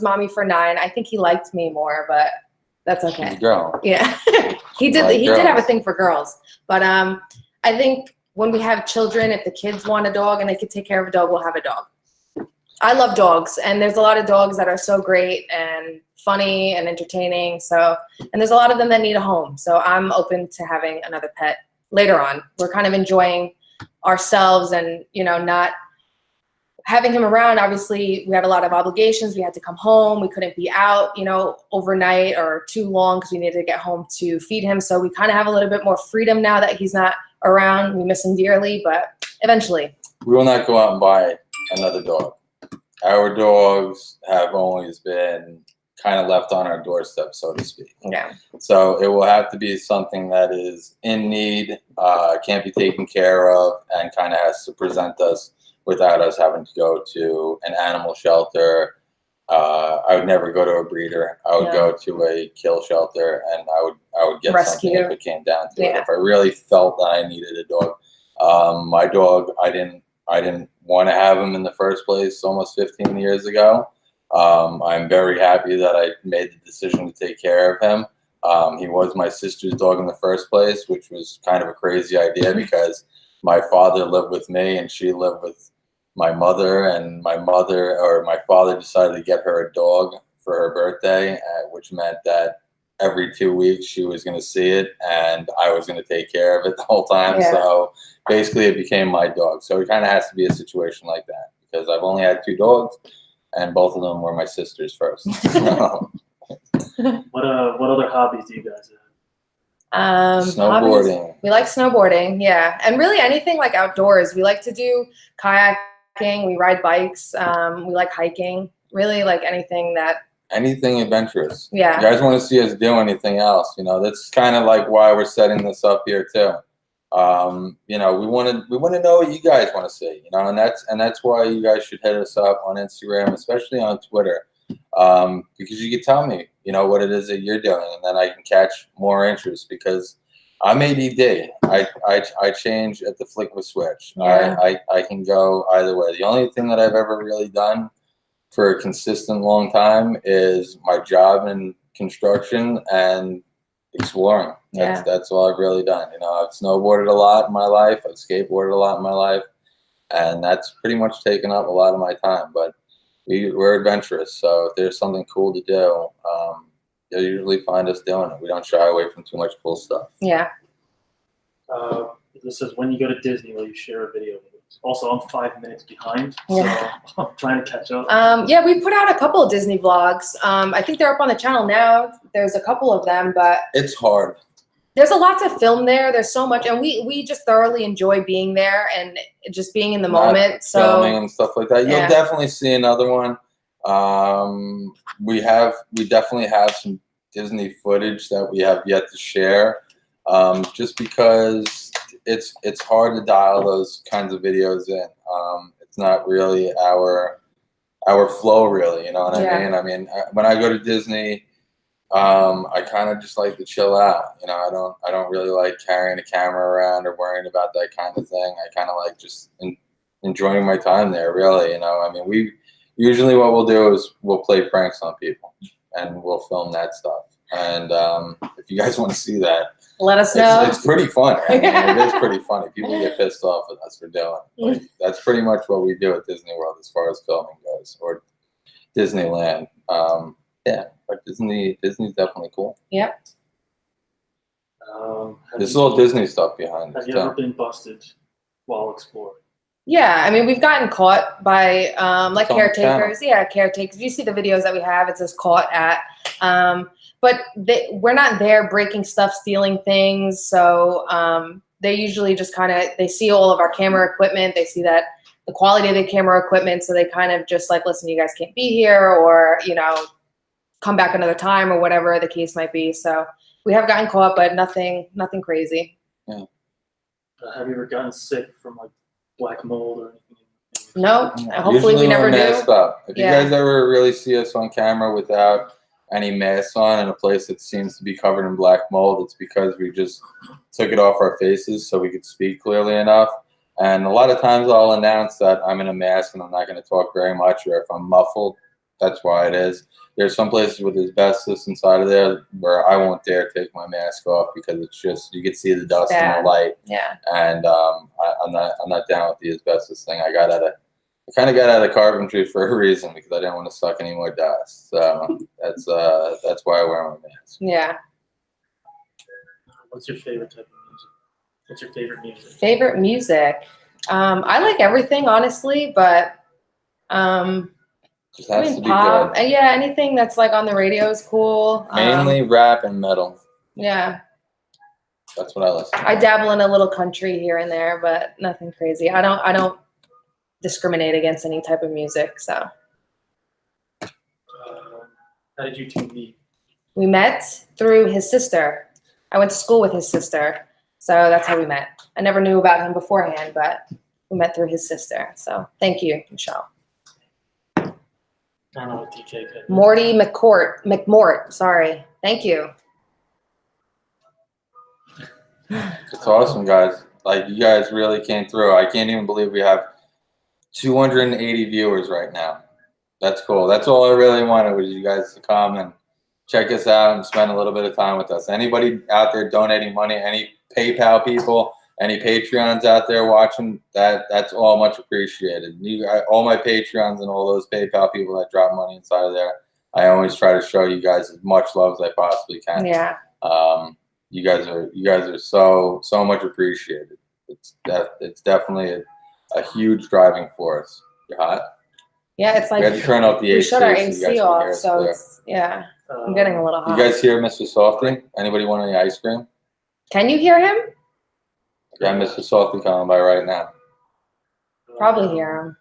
Mommy for 9. I think he liked me more, but that's okay. She's a girl. Yeah. he did have a thing for girls. But I think when we have children, if the kids want a dog and they could take care of a dog, we'll have a dog. I love dogs, and there's a lot of dogs that are so great and funny and entertaining. So, and there's a lot of them that need a home. So I'm open to having another pet later on. We're kind of enjoying ourselves and, not having him around. Obviously, we had a lot of obligations. We had to come home. We couldn't be out, overnight or too long because we needed to get home to feed him. So we kind of have a little bit more freedom now that he's not around. We miss him dearly, but eventually. We will not go out and buy another dog. Our dogs have always been kind of left on our doorstep, so to speak. Yeah. So it will have to be something that is in need, can't be taken care of, and kind of has to present us without us having to go to an animal shelter. I would never go to a breeder. I would go to a kill shelter, and I would get rescue. something if it came down to it. If I really felt that I needed a dog. My dog, I didn't want to have him in the first place almost 15 years ago. I'm very happy that I made the decision to take care of him. He was my sister's dog in the first place, which was kind of a crazy idea because my father lived with me and she lived with my mother, and my father decided to get her a dog for her birthday, which meant that every 2 weeks she was going to see it and I was going to take care of it the whole time. Yeah. So basically it became my dog. So it kind of has to be a situation like that because I've only had 2 dogs and both of them were my sister's first. What other hobbies do you guys have? Snowboarding. Hobbies, we like snowboarding, yeah. And really anything like outdoors. We like to do kayaking, we ride bikes, we like hiking. Really like anything adventurous. Yeah. You guys want to see us do anything else? That's kind of like why we're setting this up here too. We want to know what you guys want to see, and that's why you guys should hit us up on Instagram, especially on Twitter, because you can tell me, what it is that you're doing, and then I can catch more interest because I'm ADD. I change at the flick of a switch. Yeah. I can go either way. The only thing that I've ever really done for a consistent long time is my job in construction and exploring. That's all I've really done. I've snowboarded a lot in my life. I've skateboarded a lot in my life, and that's pretty much taken up a lot of my time. But we're adventurous, so if there's something cool to do, you'll usually find us doing it. We don't shy away from too much cool stuff. Yeah. This says, when you go to Disney, will you share a video with us? Also, I'm 5 minutes behind, Yeah. so I'm trying to catch up. Yeah, we put out a couple of Disney vlogs. I think they're up on the channel now. There's a couple of them, but it's hard. There's a lot to film there. There's so much, and we just thoroughly enjoy being there and just being in the moment. So filming and stuff like that. You'll definitely see another one. We definitely have some Disney footage that we have yet to share. Just because it's hard to dial those kinds of videos in. It's not really our flow, really. You know what I mean? I mean, when I go to Disney, I kind of just like to chill out. I don't really like carrying a camera around or worrying about that kind of thing. I kind of like just enjoying my time there, really. I mean, we usually what we'll do is we'll play pranks on people and we'll film that stuff. And if you guys want to see that, let us know. It's pretty fun. I mean, it is pretty funny. People get pissed off at us for doing it. Like, that's pretty much what we do at Disney World as far as filming goes, or Disneyland. Yeah, but Disney's definitely cool. Yep. There's a little Disney stuff behind it. Have you ever been busted while exploring? Yeah, I mean, we've gotten caught by like It's on the caretakers. Yeah, caretakers. You see the videos that we have. It says caught at. But we're not there breaking stuff, stealing things. So they usually just kind of, they see all of our camera equipment. They see that the quality of the camera equipment. So they kind of just like, listen, you guys can't be here, or, you know, come back another time, or whatever the case might be. So we have gotten caught, but nothing crazy. Yeah. Have you ever gotten sick from like black mold or anything? No, hopefully Usually we never we're masked do. up. If Yeah. you guys ever really see us on camera without any masks on in a place that seems to be covered in black mold, it's because we just took it off our faces so we could speak clearly enough. And a lot of times I'll announce that I'm in a mask and I'm not going to talk very much, or if I'm muffled, that's why it is. There's some places with asbestos inside of there where I won't dare take my mask off because it's just, you can see the dust and the light. Yeah. And I'm not down with the asbestos thing. I kind of got out of carpentry for a reason, because I didn't want to suck any more dust. So that's why I wear my mask. Yeah. What's your favorite type of music? What's your favorite music? Favorite music? I like everything, honestly, but Just has to be pop. good. Yeah, anything that's like on the radio is cool. Mainly rap and metal. Yeah. That's what I listen to. I dabble in a little country here and there, but nothing crazy. I don't discriminate against any type of music. So. How did you two meet? We met through his sister. I went to school with his sister, so that's how we met. I never knew about him beforehand, but we met through his sister. So thank you, Michelle. I don't know what DK could. Morty McMort. Sorry. Thank you. It's awesome, guys. Like, you guys really came through. I can't even believe we have 280 viewers right now. That's cool. That's all I really wanted, was you guys to come and check us out and spend a little bit of time with us. Anybody out there donating money, any PayPal people, any Patreons out there watching, that's all much appreciated. All my Patreons and all those PayPal people that drop money inside of there, I always try to show you guys as much love as I possibly can. Yeah. You guys are so much appreciated. It's definitely a huge driving force. You hot? Yeah, it's like we had to turn off the AC. We shut our so you AC guys can hear off, us so clear. it's, yeah. I'm getting a little hot. You guys hear Mr. Softy? Anybody want any ice cream? Can you hear him? Yeah, Mr. Softy coming by right now. Probably hear him.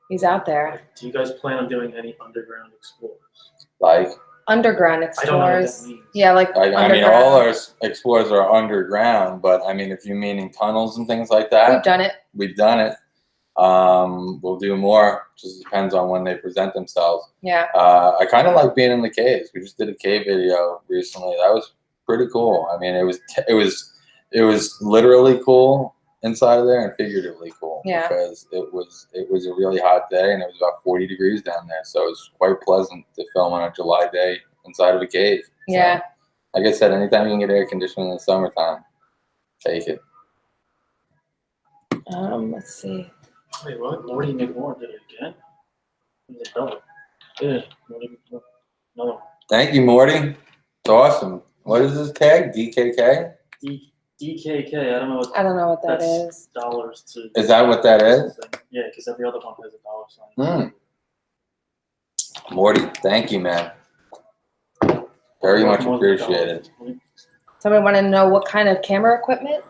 He's out there. Do you guys plan on doing any underground explores? Like? Underground I don't know what explorers. that means. Yeah, like I mean, underground. all our explorers are underground, but I mean, if you're meaning tunnels and things like that, We've done it. We've done it. We'll do more. Just depends on when they present themselves. Yeah. I kind of like being in the caves. We just did a cave video recently. That was pretty cool. I mean, it was literally cool inside of there and figuratively cool. Yeah. Because it was a really hot day and it was about 40 degrees down there, so it was quite pleasant to film on a July day inside of a cave. Yeah. So, like I said, anytime you can get air conditioning in the summertime, take it. Let's see. Wait, what? Morty McMorton did it again? Yeah, Morty McMorton. Another one. Thank you, Morty. It's awesome. What is this tag? DKK? DKK. I don't know what that that's is. Dollars to. Is that what that is? Yeah, because every other one has a dollar sign. Morty, thank you, man. Very much appreciated. Somebody want to know what kind of camera equipment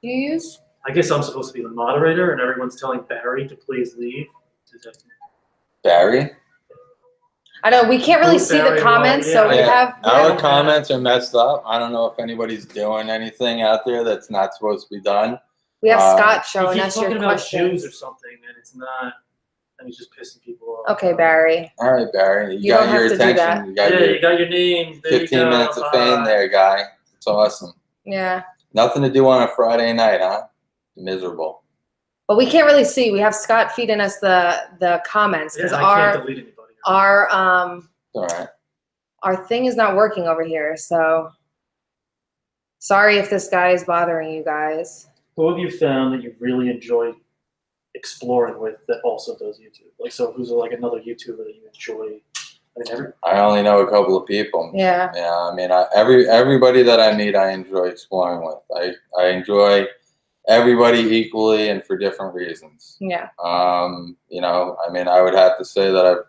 you use? I guess I'm supposed to be the moderator, and everyone's telling Barry to please leave. Barry? I know we can't really see the comments, so we have. Our comments are messed up. I don't know if anybody's doing anything out there that's not supposed to be done. We have Scott showing us your talking about questions. Jews or something, and it's not. And he's just pissing people off. Okay, Barry. All right, Barry. You got don't your have to do attention. that. You got your name. There 15 minutes of fame there, guy. It's awesome. Yeah. Nothing to do on a Friday night, huh? Miserable. But we can't really see. We have Scott feeding us the comments because I can't delete anybody. All right. Our thing is not working over here, so sorry if this guy is bothering you guys. Who have you found that you really enjoy exploring with that also does YouTube? Like, so who's like another YouTuber that you enjoy? I only know a couple of people. Yeah. Yeah. I mean, everybody that I meet, I enjoy exploring with. I enjoy everybody equally and for different reasons. Yeah. You know, I mean, I would have to say that I've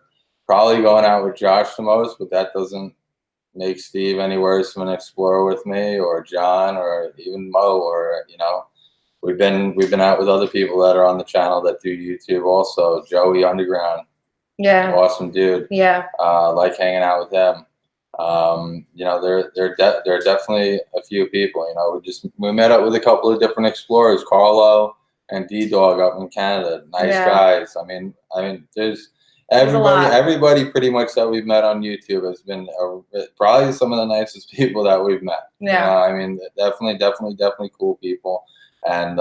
probably gone out with Josh the most, but that doesn't make Steve any worse of an explorer with me, or John, or even Mo, or, you know, we've been out with other people that are on the channel that do YouTube also. Joey Underground. Yeah. Awesome dude. Yeah. Like hanging out with him. You know, there are definitely a few people. You know, we met up with a couple of different explorers, Carlo and D-Dog up in Canada. Nice guys. I mean, there's everybody pretty much that we've met on YouTube has been probably some of the nicest people that we've met. Yeah. I mean, definitely cool people, and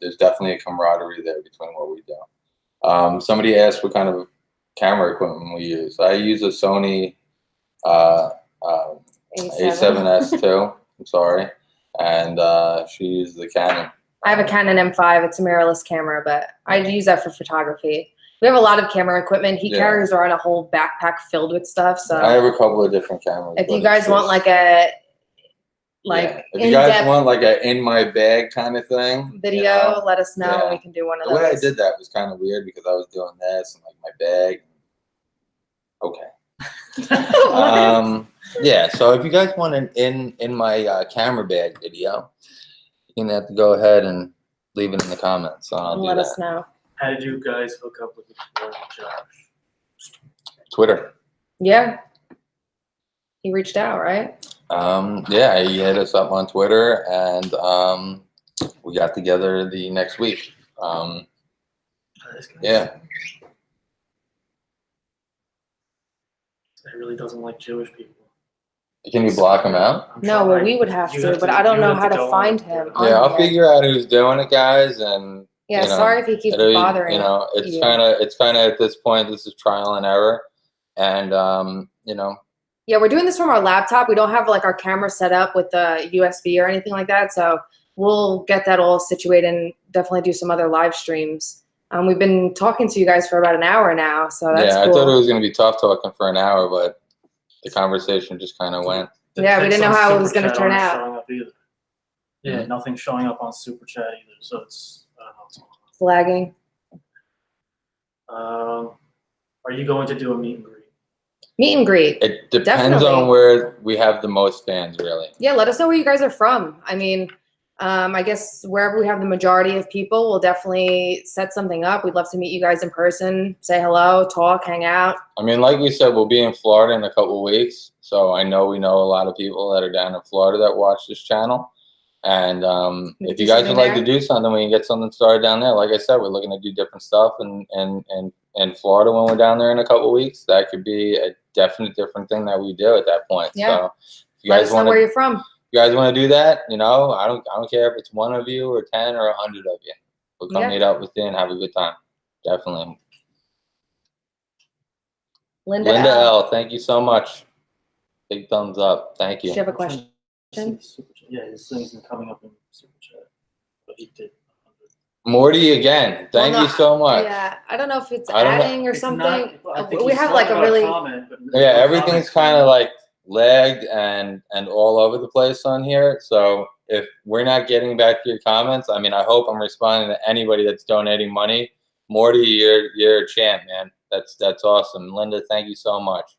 there's definitely a camaraderie there between what we do. Somebody asked what kind of camera equipment we use. I use a Sony A7S II. I'm sorry, and she uses the Canon. I have a Canon M5. It's a mirrorless camera, but I use that for photography. We have a lot of camera equipment. He carries around a whole backpack filled with stuff. So I have a couple of different cameras. If you guys want like a if you guys want like a in my bag kind of thing video, you know, let us know. We can do one of those. The way I did that was kind of weird because I was doing this and like my bag. Okay. Yeah. So if you guys want an in my camera bag video, you're gonna have to go ahead and leave it in the comments. So I'll let us know. How did you guys hook up with Josh? Twitter. Yeah. He reached out, right? Yeah, he hit us up on Twitter, and we got together the next week. Yeah. He really doesn't like Jewish people. Can you block him out? No, well, we would have to, but I don't know how to find him. Yeah, I'll figure out who's doing it, guys, and yeah, sorry if he keeps bothering. You know, it's kind of at this point, this is trial and error, and you know. Yeah, we're doing this from our laptop. We don't have like our camera set up with the USB or anything like that, so we'll get that all situated and definitely do some other live streams. We've been talking to you guys for about an hour now, so that's cool. I thought it was going to be tough talking for an hour, but the conversation just kind of went. Yeah, we didn't know how it was going to turn out. Yeah, nothing's showing up on Super Chat either, so it's lagging. Are you going to do a meet and greet? Meet and greet. It depends on where we have the most fans, really. Yeah, let us know where you guys are from. I mean, I guess wherever we have the majority of people, we'll definitely set something up. We'd love to meet you guys in person, say hello, talk, hang out. I mean, like we said, we'll be in Florida in a couple of weeks. So we know a lot of people that are down in Florida that watch this channel. And if you guys would like to do something, we can get something started down there. Like I said, we're looking to do different stuff in Florida when we're down there in a couple of weeks. That could be a definite different thing that we do at that point. Yeah. So if you guys want where you're from. You guys want to do that? You know, I don't care if it's one of you or 10 or 100 of you. We'll come meet up with you and have a good time. Definitely. Linda L, thank you so much. Big thumbs up. Thank you. Do you have a question? Yeah, his thing's been coming up in Super Chat, but he did. Morty again. Thank you so much. Yeah, I don't know if it's adding or something. We have like a really everything's kind of like lagged and all over the place on here. So if we're not getting back to your comments, I mean, I hope I'm responding to anybody that's donating money. Morty, you're a champ, man. That's awesome. Linda, thank you so much.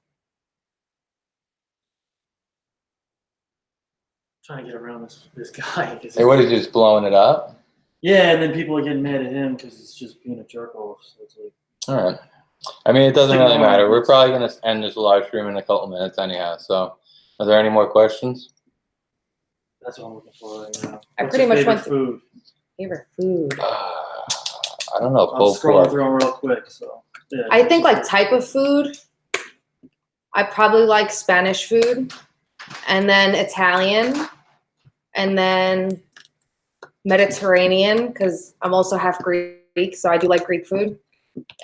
Trying to get around this guy. Hey, what is he just blowing it up? Yeah, and then people are getting mad at him because he's just being a jerk off. So it's like, all right. I mean, it doesn't really matter. We're probably going to end this live stream in a couple minutes anyhow. So are there any more questions? That's what I'm looking for right now. I pretty much went food. Favorite food. I don't know. I'll scroll through them real quick. So yeah. I think like type of food. I probably like Spanish food, and then Italian, and then Mediterranean, because I'm also half Greek, so I do like Greek food,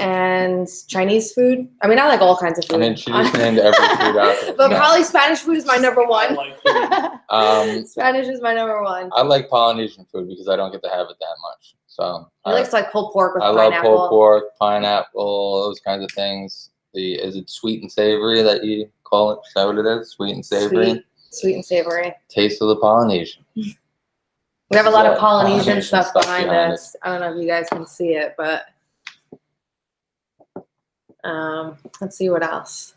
and Chinese food. I mean, I like all kinds of food. I mean, she just named every food out there. But probably Spanish food is my number one. Spanish is my number one. I like Polynesian food because I don't get to have it that much. So I like pulled pork with pineapple. I love pulled pork, pineapple, those kinds of things. Is it sweet and savory that you call it? Is that what it is? Sweet and savory? Sweet and savory. Taste of the Polynesian. We have a lot of Polynesian Polynesian stuff stuff behind behind us. I don't know if you guys can see it, but let's see what else.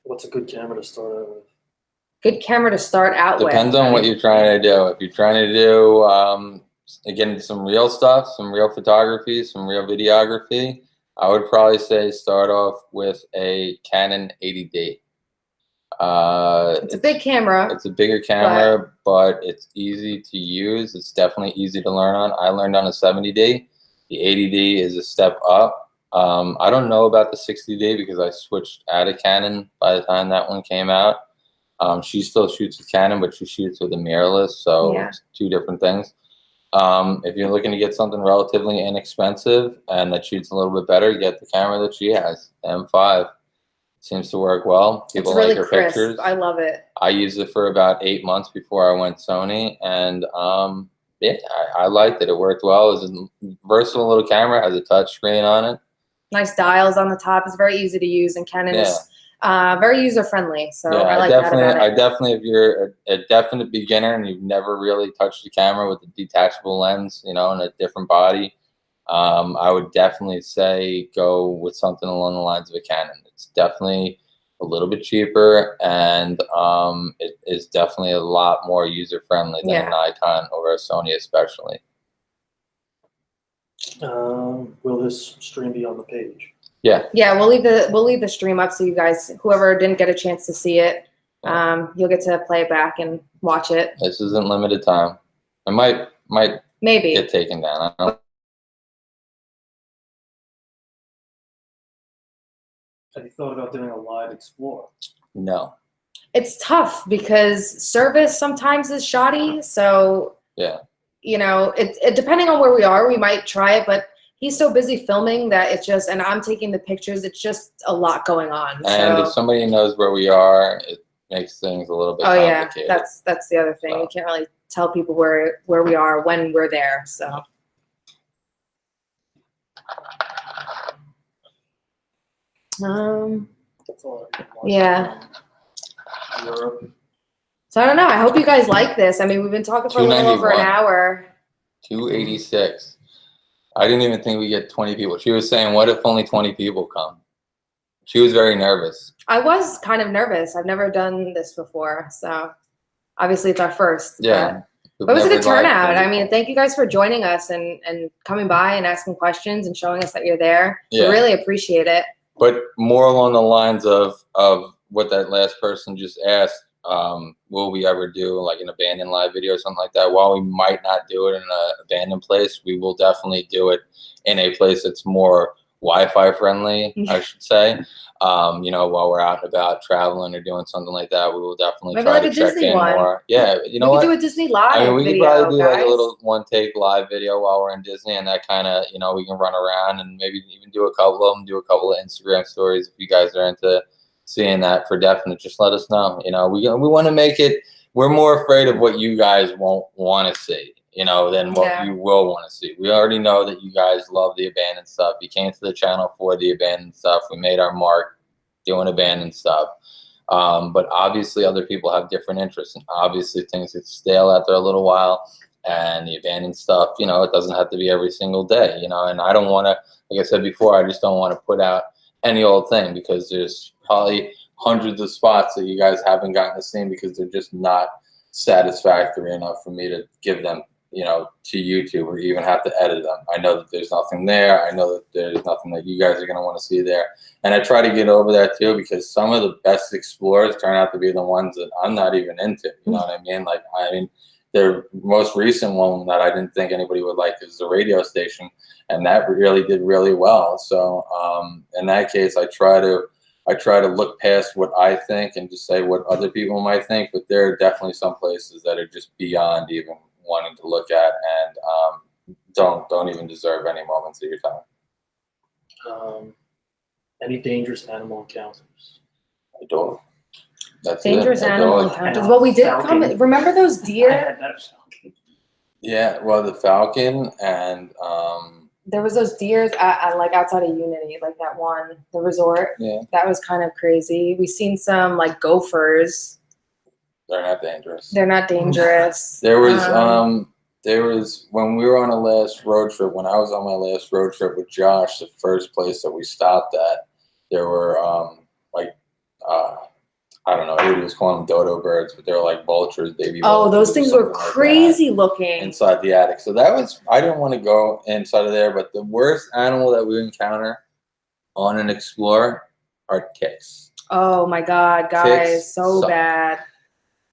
What's a good camera to start out with? Good camera to start out with. Depends on what you're trying to do. If you're trying to do, again, some real stuff, some real photography, some real videography, I would probably say start off with a Canon 80D. It's a big camera. It's a bigger camera, but it's easy to use. It's definitely easy to learn on. I learned on a 70D. The 80D is a step up. I don't know about the 60D because I switched out of Canon by the time that one came out. She still shoots with Canon, but she shoots with a mirrorless, so it's two different things. If you're looking to get something relatively inexpensive and that shoots a little bit better, get the camera that she has, the M5. Seems to work well. People really like her crisp. pictures. I love it. I used it for about 8 months before I went Sony, and yeah, I liked it. It worked well. It was a versatile little camera. Has a touch screen on it. Nice dials on the top. It's very easy to use, and Canon is very user friendly. So I like that about it. I definitely, if you're a definite beginner and you've never really touched a camera with a detachable lens, you know, and a different body, I would definitely say go with something along the lines of a Canon. It's definitely a little bit cheaper, and it is definitely a lot more user friendly than a Nikon or a Sony, especially. Will this stream be on the page? Yeah. Yeah, we'll leave the stream up so you guys, whoever didn't get a chance to see it, you'll get to play it back and watch it. This isn't limited time. It might maybe get taken down. I don't know. Have you thought about doing a live explore? No. It's tough because service sometimes is shoddy. So you know, it depending on where we are, we might try it, but he's so busy filming that it's just, and I'm taking the pictures, it's just a lot going on. And so, if somebody knows where we are, it makes things a little bit complicated. Yeah, that's the other thing. You can't really tell people where we are when we're there. So yeah. Europe. So I don't know. I hope you guys like this. I mean, we've been talking for a little over an hour. 286. I didn't even think we get 20 people. She was saying, what if only 20 people come? She was very nervous. I was kind of nervous. I've never done this before. So obviously it's our first. Yeah. But it was a good turnout. I mean, thank you guys for joining us and coming by and asking questions and showing us that you're there. Yeah. We really appreciate it. But more along the lines of what that last person just asked, will we ever do like an abandoned live video or something like that? While we might not do it in an abandoned place, we will definitely do it in a place that's more Wi-Fi friendly, I should say. You know, while we're out and about traveling or doing something like that, we will definitely try to check in more. Yeah, you know what? We could do a Disney live video, we could probably do like a little one-take live video while we're in Disney, and that kind of, you know, we can run around and maybe even do a couple of them, do a couple of Instagram stories if you guys are into seeing that for definite. Just let us know. You know, we want to make it. We're more afraid of what you guys won't want to see, you know, than what you will want to see. We already know that you guys love the abandoned stuff. You came to the channel for the abandoned stuff. We made our mark doing abandoned stuff. But obviously other people have different interests, and obviously things get stale after a little while, and the abandoned stuff, you know, it doesn't have to be every single day, you know, and I don't want to, like I said before, I just don't want to put out any old thing because there's probably hundreds of spots that you guys haven't gotten to see because they're just not satisfactory enough for me to give them, you know, to YouTube or even have to edit them. I know that there's nothing there. I know that there's nothing that you guys are going to want to see there. And I try to get over that too, because some of the best explorers turn out to be the ones that I'm not even into. You know what I mean? Like, I mean, the most recent one that I didn't think anybody would like is the radio station. And that really did really well. So in that case, I try to look past what I think and just say what other people might think. But there are definitely some places that are just beyond even wanting to look at, and don't even deserve any moments of your time. Any dangerous animal encounters? I don't. That's dangerous animal encounters. Well, we did come. Remember those deer? Yeah. Well, the falcon and there was those deers at like outside of Unity, like that one, the resort. Yeah. That was kind of crazy. We've seen some like gophers. They're not dangerous. They're not dangerous. There was there was, when we were on a last road trip, when I was on my last road trip with Josh, the first place that we stopped at, there were I don't know, everybody was calling them dodo birds, but they were like vultures, baby vultures. Oh, those things were crazy looking. Inside the attic. So that was, I didn't want to go inside of there, but the worst animal that we encounter on an Explorer are ticks. Oh my God, guys, Ticks so suck. bad.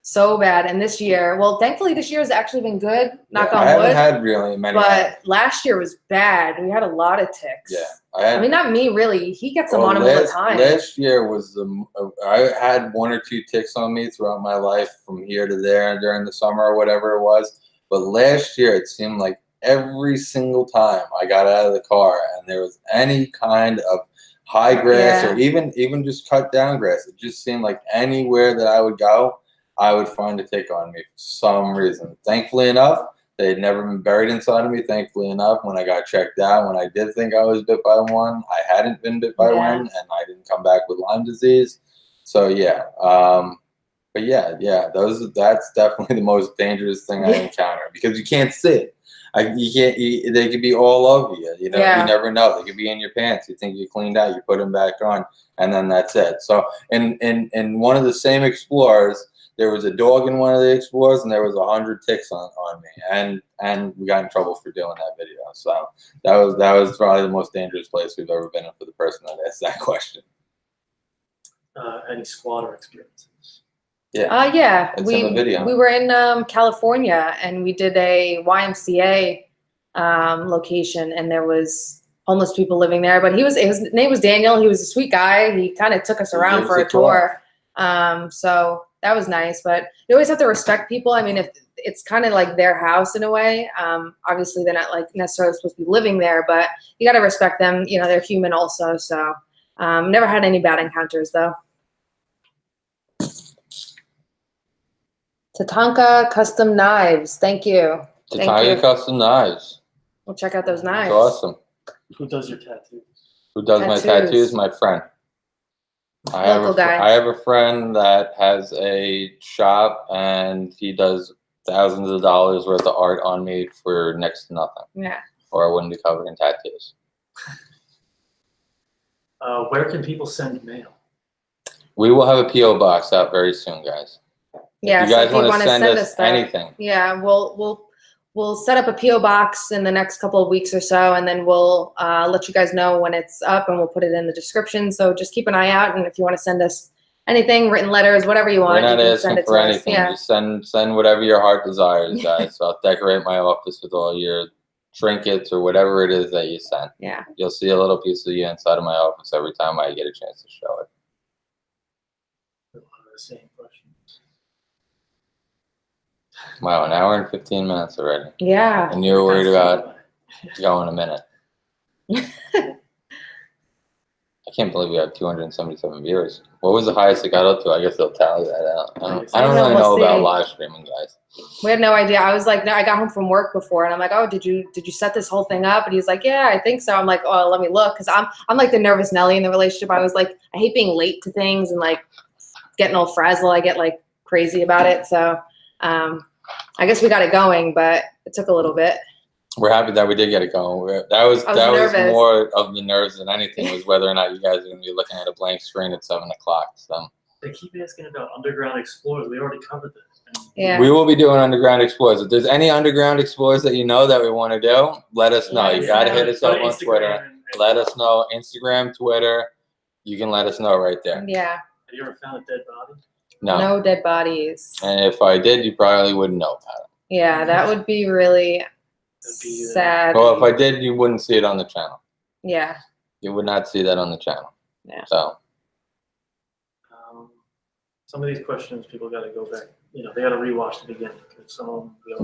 So bad. And this year, well, thankfully this year has actually been good, knock on wood. I haven't had really many. But last year was bad. We had a lot of ticks. Yeah. I mean, not me really. He gets them on him all the time. Last year was I had 1 or 2 ticks on me throughout my life from here to there during the summer or whatever it was. But last year it seemed like every single time I got out of the car and there was any kind of high grass or even just cut down grass, it just seemed like anywhere that I would go, I would find a tick on me for some reason. Thankfully enough, they had never been buried inside of me. Thankfully enough, when I got checked out, when I did think I was bit by one, I hadn't been bit by one, and I didn't come back with Lyme disease. So yeah, but yeah, that's definitely the most dangerous thing I encounter because you can't see it. They could be all over you. You know, you never know. They could be in your pants. You think you cleaned out, you put them back on, and then that's it. So in one of the same Explorers, there was a dog in one of the Explorers, and there was 100 ticks on me, and we got in trouble for doing that video. So that was probably the most dangerous place we've ever been in for the person that asked that question. Any squatter experiences? Yeah. It's in the video. We were in California, and we did a YMCA location, and there was homeless people living there. But his name was Daniel. He was a sweet guy. He kind of took us around for a tour. So that was nice, but you always have to respect people. I mean, if it's kind of like their house in a way, obviously they're not like necessarily supposed to be living there, but you got to respect them. You know, they're human also. So never had any bad encounters though. Tatanka Custom Knives. Thank you. Tatanka Custom Knives. We'll check out those knives. That's awesome. Who does your tattoos? Who does my tattoos? My friend. I have a friend that has a shop, and he does thousands of dollars worth of art on me for next to nothing. Yeah. Or I wouldn't be covered in tattoos. Where can people send mail? We will have a P.O. box out very soon, guys. Yeah. If you guys want to send us anything. Yeah, we'll set up a P.O. box in the next couple of weeks or so, and then we'll let you guys know when it's up, and we'll put it in the description. So just keep an eye out, and if you want to send us anything, written letters, whatever you want, we're not you can asking send it for to anything. us. Yeah. Just send whatever your heart desires, guys. So I'll decorate my office with all your trinkets or whatever it is that you send. Yeah. You'll see a little piece of you inside of my office every time I get a chance to show it. Same questions. Wow, an hour and 15 minutes already. Yeah. And you're worried about going a minute. I can't believe we have 277 viewers. What was the highest it got up to? I guess they'll tally that out. I don't really know about live streaming, guys. We had no idea. I was like, no, I got home from work before, and I'm like, oh, did you set this whole thing up? And he's like, yeah, I think so. I'm like, oh, let me look, because I'm like the nervous Nelly in the relationship. I was like, I hate being late to things and like getting all frazzled. I get like crazy about it. So I guess we got it going, but it took a little bit. We're happy that we did get it going. That was more of the nerves than anything, was whether or not you guys are going to be looking at a blank screen at 7 o'clock. So they keep asking about Underground Explorers. We already covered this. Yeah. We will be doing Underground Explorers. If there's any Underground Explorers that you know that we want to do, let us know. You got to hit us up on Twitter. Let us know. Instagram, Twitter. You can let us know right there. Yeah. Have you ever found a dead body? No. No dead bodies. And if I did, you probably wouldn't know about it. Yeah, that would be really sad. Well, if I did, you wouldn't see it on the channel. Yeah. You would not see that on the channel. Yeah. So. Some of these questions, people got to go back. You know, they got to rewatch the beginning.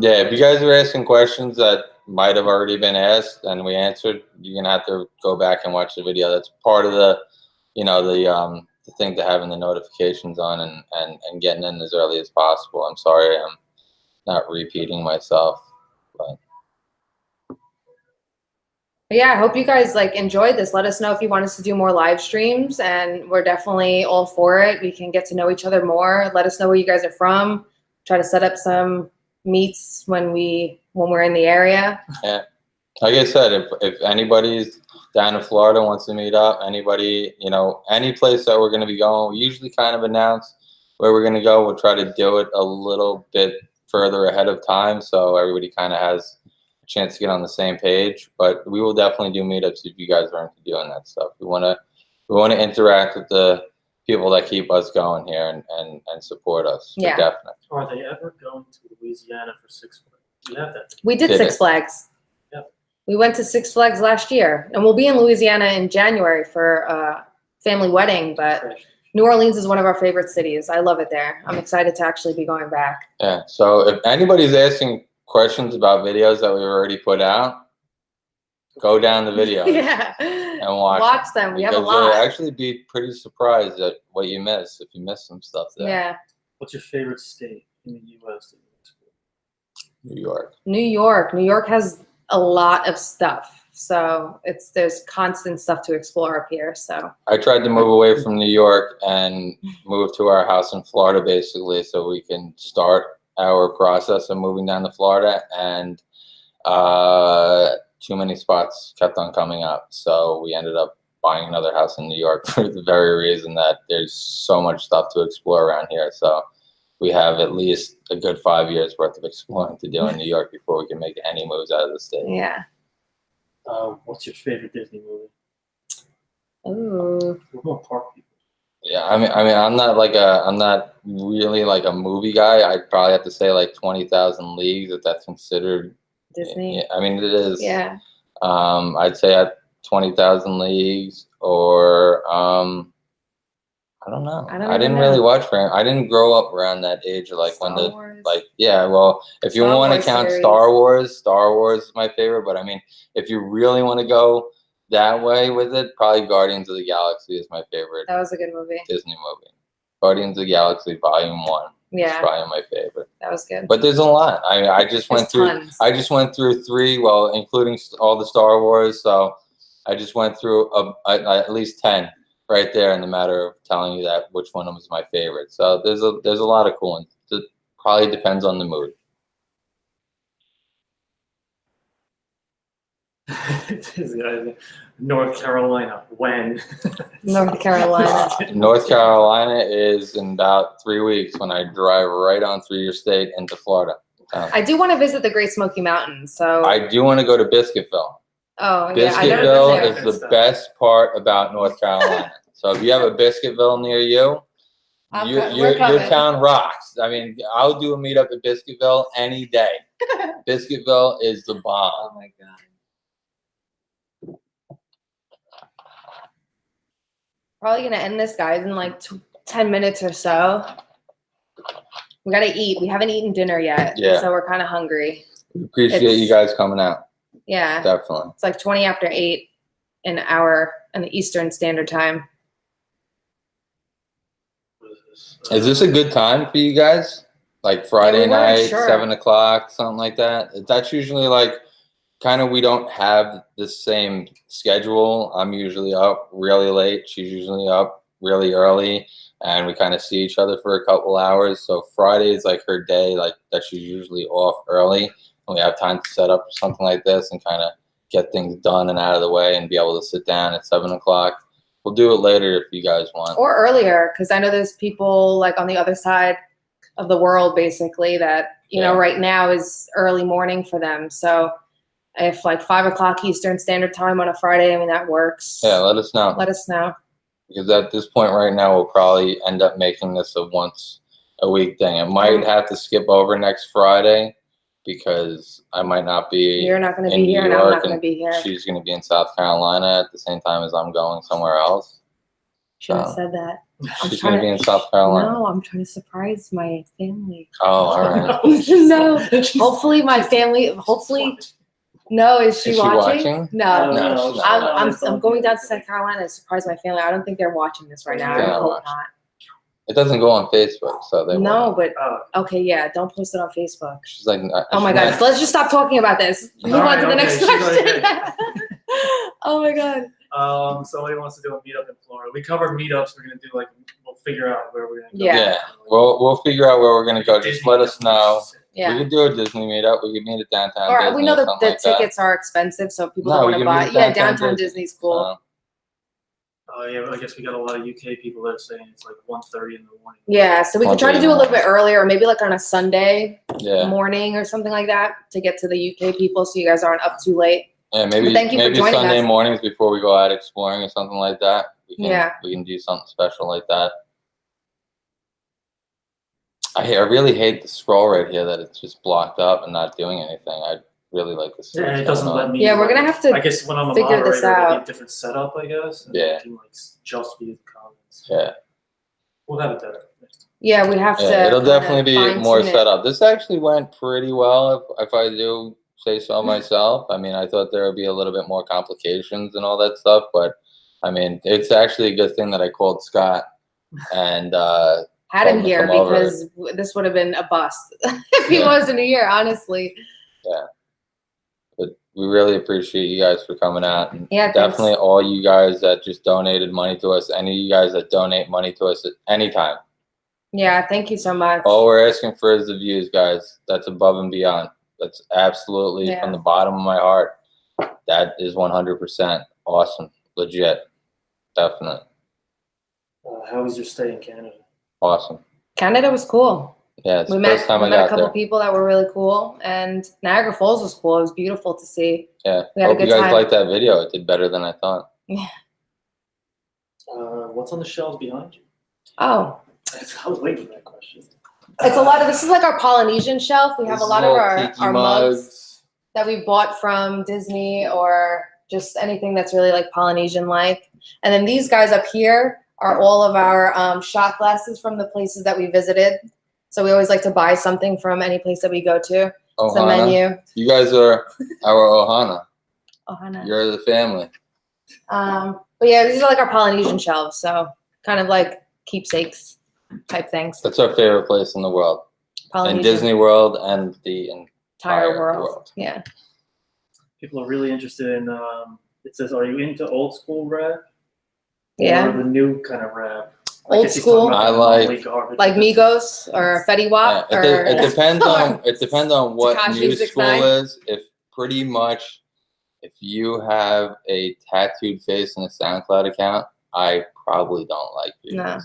Yeah, if you guys are asking questions that might have already been asked and we answered, you're gonna have to go back and watch the video. That's part of the, you know, the thing to having the notifications on and getting in as early as possible. I'm sorry, I'm not repeating myself, but. Yeah, I hope you guys like enjoyed this. Let us know if you want us to do more live streams, and we're definitely all for it. We can get to know each other more. Let us know where you guys are from. Try to set up some meets when we when we're in the area. Yeah. Like I said, if anybody's down in Florida wants to meet up, anybody, you know, any place that we're going to be going, we usually kind of announce where we're going to go. We'll try to do it a little bit further ahead of time so everybody kind of has a chance to get on the same page. But we will definitely do meetups if you guys are into doing that stuff. We want to interact with the people that keep us going here and support us. Yeah. Definitely. Are they ever going to Louisiana for Six Flags? You have that. We did Six Flags. Yep. We went to Six Flags last year, and we'll be in Louisiana in January for a family wedding, but New Orleans is one of our favorite cities. I love it there. I'm excited to actually be going back. Yeah. So if anybody's asking questions about videos that we've already put out, go down the videos and watch them. We have a because lot. you'll actually be pretty surprised at what you miss if you miss some stuff there. Yeah. What's your favorite state in the U.S. that you explore? New York. New York. New York has a lot of stuff. So there's constant stuff to explore up here. So I tried to move away from New York and move to our house in Florida basically so we can start our process of moving down to Florida, and too many spots kept on coming up. So we ended up buying another house in New York for the very reason that there's so much stuff to explore around here. So we have at least a good 5 years worth of exploring to do in New York before we can make any moves out of the state. yeah. What's your favorite Disney movie? Ooh. We're more park people. Yeah, I mean, I'm not really like a movie guy. I'd probably have to say like 20,000 Leagues if that's considered Disney. Yeah, I mean, it is. Yeah. I'd say at 20,000 Leagues or I don't know. I didn't really watch for him. I didn't grow up around that age of like Star when Wars. yeah, well, if you Star want to Wars count series. Star Wars is my favorite, but I mean, if you really want to go that way with it, probably Guardians of the Galaxy is my favorite That was a good movie. Disney movie. Guardians of the Galaxy Volume 1 is Yeah. probably my favorite. That was good. But there's a lot. I just went through Tons. I just went through 3, well, including all the Star Wars, so I just went through at least 10 right there in the matter of telling you that which one was my favorite. So there's a lot of cool ones. It probably depends on the mood. North Carolina, when? North Carolina. North Carolina is in about 3 weeks when I drive right on through your state into Florida. I do want to visit the Great Smoky Mountains. So I do want to go to Biscuitville. Oh yeah, I never Biscuitville been there. is the best part about North Carolina. So if you have a Biscuitville near you, your town rocks. I mean, I'll do a meetup at Biscuitville any day. Biscuitville is the bomb. Oh my god. Probably gonna end this, guys, in like 10 minutes or so. We gotta eat. We haven't eaten dinner yet, so we're kind of hungry. We appreciate you guys coming out. Yeah, definitely. It's like 20 after 8 an hour in the Eastern Standard Time. Is this a good time for you guys? Like Friday night, sure. 7 o'clock, something like that? That's usually like kind of, we don't have the same schedule. I'm usually up really late. She's usually up really early. And we kind of see each other for a couple hours. So Friday is like her day, like that she's usually off early. And we have time to set up something like this and kind of get things done and out of the way and be able to sit down at 7 o'clock. We'll do it later if you guys want. Or earlier, because I know there's people like on the other side of the world, basically, that, you know, right now is early morning for them. So if like 5 o'clock Eastern Standard Time on a Friday, I mean, that works. Yeah, let us know. Let us know. Because at this point right now, we'll probably end up making this a once a week thing. It might have to skip over next Friday because I might not be. You're not going to be here, and I'm not going to be here. She's going to be in South Carolina at the same time as I'm going somewhere else. Should have said that. She's going to be in South Carolina. No, I'm trying to surprise my family. Oh, all right. No, hopefully my family. Hopefully. No, is she watching? No, no. I'm going down to South Carolina to surprise my family. I don't think they're watching this right now. I hope not. It doesn't go on Facebook, so they no, but okay, yeah, don't post it on Facebook. She's like, oh my god, so let's just stop talking about this. Move on to the next question. Oh my god. Somebody wants to do a meetup in Florida. We covered meetups. We're gonna do like, we'll figure out where we're gonna go. Yeah. We'll figure out where we're gonna go. Just let us know. Yeah. We could do a Disney meetup. We could meet at downtown Or Disney. we know that the like tickets are expensive, so people No, don't we want to can buy. meet Yeah, downtown downtown Disney. Disney's cool. Oh yeah, I guess we got a lot of UK people that are saying it's like 1:30 in the morning. Yeah, so we could try to do a little bit earlier, or maybe like on a Sunday morning or something like that to get to the UK people, so you guys aren't up too late. Yeah, maybe maybe Sunday mornings before we go out exploring or something like that. We can do something special like that. I really hate the scroll right here that it's just blocked up and not doing anything. I'd really like to see. Yeah, it doesn't let me. Yeah, we're gonna have to. I guess when I'm a figure moderator, this out. it'll be a different setup, I guess. And I can like just view the comments. Yeah. We'll have it better. Yeah, we have to. It'll definitely be more set up. This actually went pretty well, if I do say so myself. I mean, I thought there would be a little bit more complications and all that stuff, but I mean, it's actually a good thing that I called Scott and had him here because this would have been a bust if he wasn't here, honestly. Yeah. But we really appreciate you guys for coming out. And definitely thanks. all you guys that just donated money to us, any of you guys that donate money to us at any time. Yeah, thank you so much. All we're asking for is the views, guys. That's above and beyond. That's absolutely from the bottom of my heart. That is 100% awesome. Legit. Definitely. How was your stay in Canada? Awesome. Canada was cool. Yeah, it's we the met, first time we I met got a couple there. people that were really cool, and Niagara Falls was cool. It was beautiful to see. Yeah, we had hope a good you guys time. liked that video. It did better than I thought. Yeah. What's on the shelves behind you? Oh. I was waiting for that question. It's a lot of, this is like our Polynesian shelf. We have a lot of our mugs that we bought from Disney or just anything that's really like Polynesian-like. And then these guys up here are all of our shot glasses from the places that we visited. So we always like to buy something from any place that we go to. Ohana. It's a menu. You guys are our Ohana. Ohana. You're the family. But yeah, these are like our Polynesian shelves. So kind of like keepsakes type things. That's our favorite place in the world. Polynesian. In Disney World and the entire world. Yeah. People are really interested in, it says, are you into old school rap? Yeah. Or the new kind of rap? Old school. I like Migos or Fetty Wap. Yeah, it depends on what new school is. If pretty much if you have a tattooed face and a SoundCloud account, I probably don't like you. No.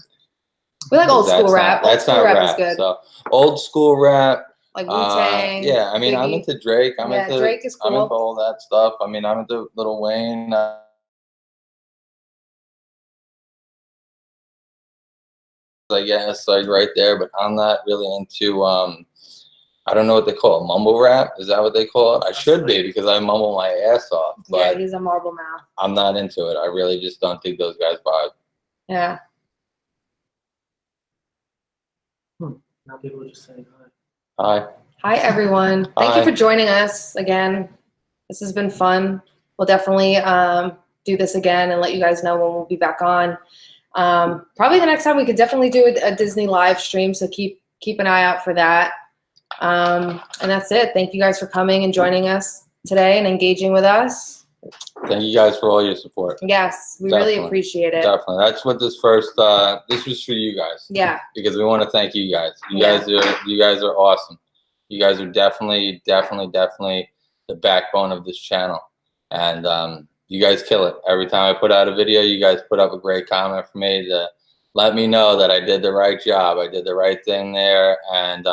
We like old school rap. Old school rap is good. So old school rap. Like Wu-Tang. Yeah, I mean, Biggie. I'm into Drake. Drake is cool. I'm into all that stuff. I mean, I'm into Lil Wayne. I guess like right there, but I'm not really into I don't know what they call it, mumble rap. Is that what they call it? I should be because I mumble my ass off. But yeah, he's a marble mouth. I'm not into it. I really just don't think those guys vibe. Yeah. Now people are just saying hi. Hi. Hi everyone. Thank you for joining us again. This has been fun. We'll definitely do this again and let you guys know when we'll be back on. Probably the next time we could definitely do a Disney live stream, so keep an eye out for that. And that's it. Thank you guys for coming and joining us today and engaging with us. Thank you guys for all your support. Yes, we really appreciate it. Definitely. That's what this this was for you guys. Yeah. Because we want to thank you guys. You guys are awesome. You guys are definitely the backbone of this channel. And you guys kill it. Every time I put out a video, you guys put up a great comment for me to let me know that I did the right job. I did the right thing there. And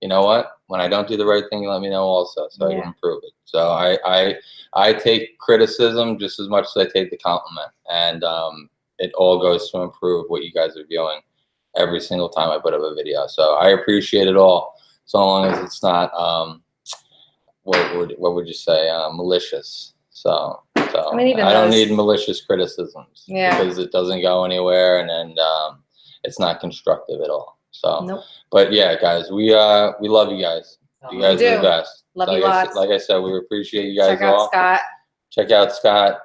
you know what? When I don't do the right thing, you let me know also, so I can improve it. So I take criticism just as much as I take the compliment. And it all goes to improve what you guys are viewing every single time I put up a video. So I appreciate it all, so long as it's not what would you say, malicious. So I mean, I don't need malicious criticisms because it doesn't go anywhere, and it's not constructive at all. So, but yeah, guys, we love you guys. You guys are the best. Love you lots. Like I said, we appreciate you guys all. Scott. Check out Scott.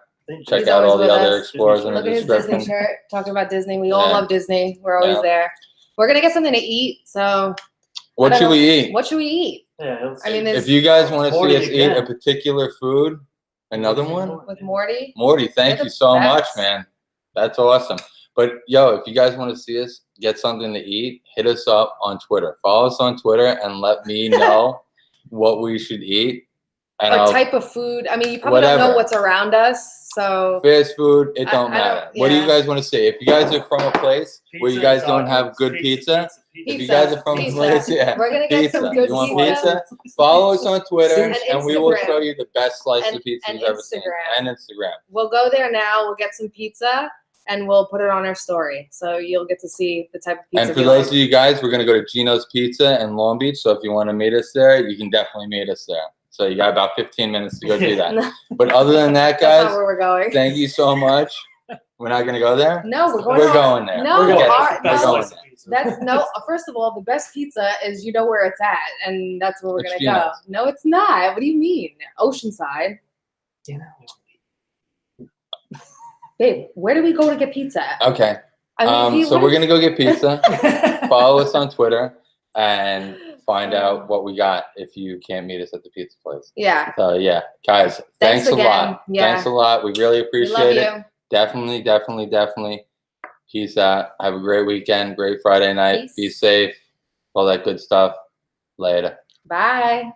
Check out all the other explorers in the description. Look at his Disney shirt. Talking about Disney. We all love Disney. We're always there. We're gonna get something to eat. So. What should we eat? What should we eat? Yeah, I mean, if you guys want to see us eat a particular food, another one with Morty. Morty, thank you so much, man. That's awesome. But yo, if you guys want to see us get something to eat, hit us up on Twitter. Follow us on Twitter and let me know what we should eat. And or type of food. I mean, you probably whatever. don't know what's around us, so fast food, it don't matter. What do you yeah. guys want to see? If you guys are from a place where you guys don't have good pizza, if you guys are from a place, we're gonna get some good you want pizza? Follow us on Twitter, and we will show you the best slice of pizza you've ever seen. And Instagram. We'll go there now. We'll get some pizza, and we'll put it on our story, so you'll get to see the type of pizza. And for those of you guys, we're gonna go to Gino's Pizza in Long Beach. So if you want to meet us there, you can definitely meet us there. So you got about 15 minutes to go do that. But other than that, guys, that's not where we're going. Thank you so much. We're not gonna go there. No, we're going. We're going there. No, we're going no. there. That's no. First of all, the best pizza is where it's at, and that's where we're gonna Gino's. go. No, it's not. What do you mean, Oceanside? Babe, where do we go to get pizza? Okay. I mean, so we're gonna go get pizza. Follow us on Twitter and find out what we got if you can't meet us at the pizza place. Yeah. So yeah, guys, thanks a lot. Yeah. Thanks a lot. We really appreciate it. You. Definitely. Peace out. Have a great weekend. Great Friday night. Peace. Be safe. All that good stuff. Later. Bye.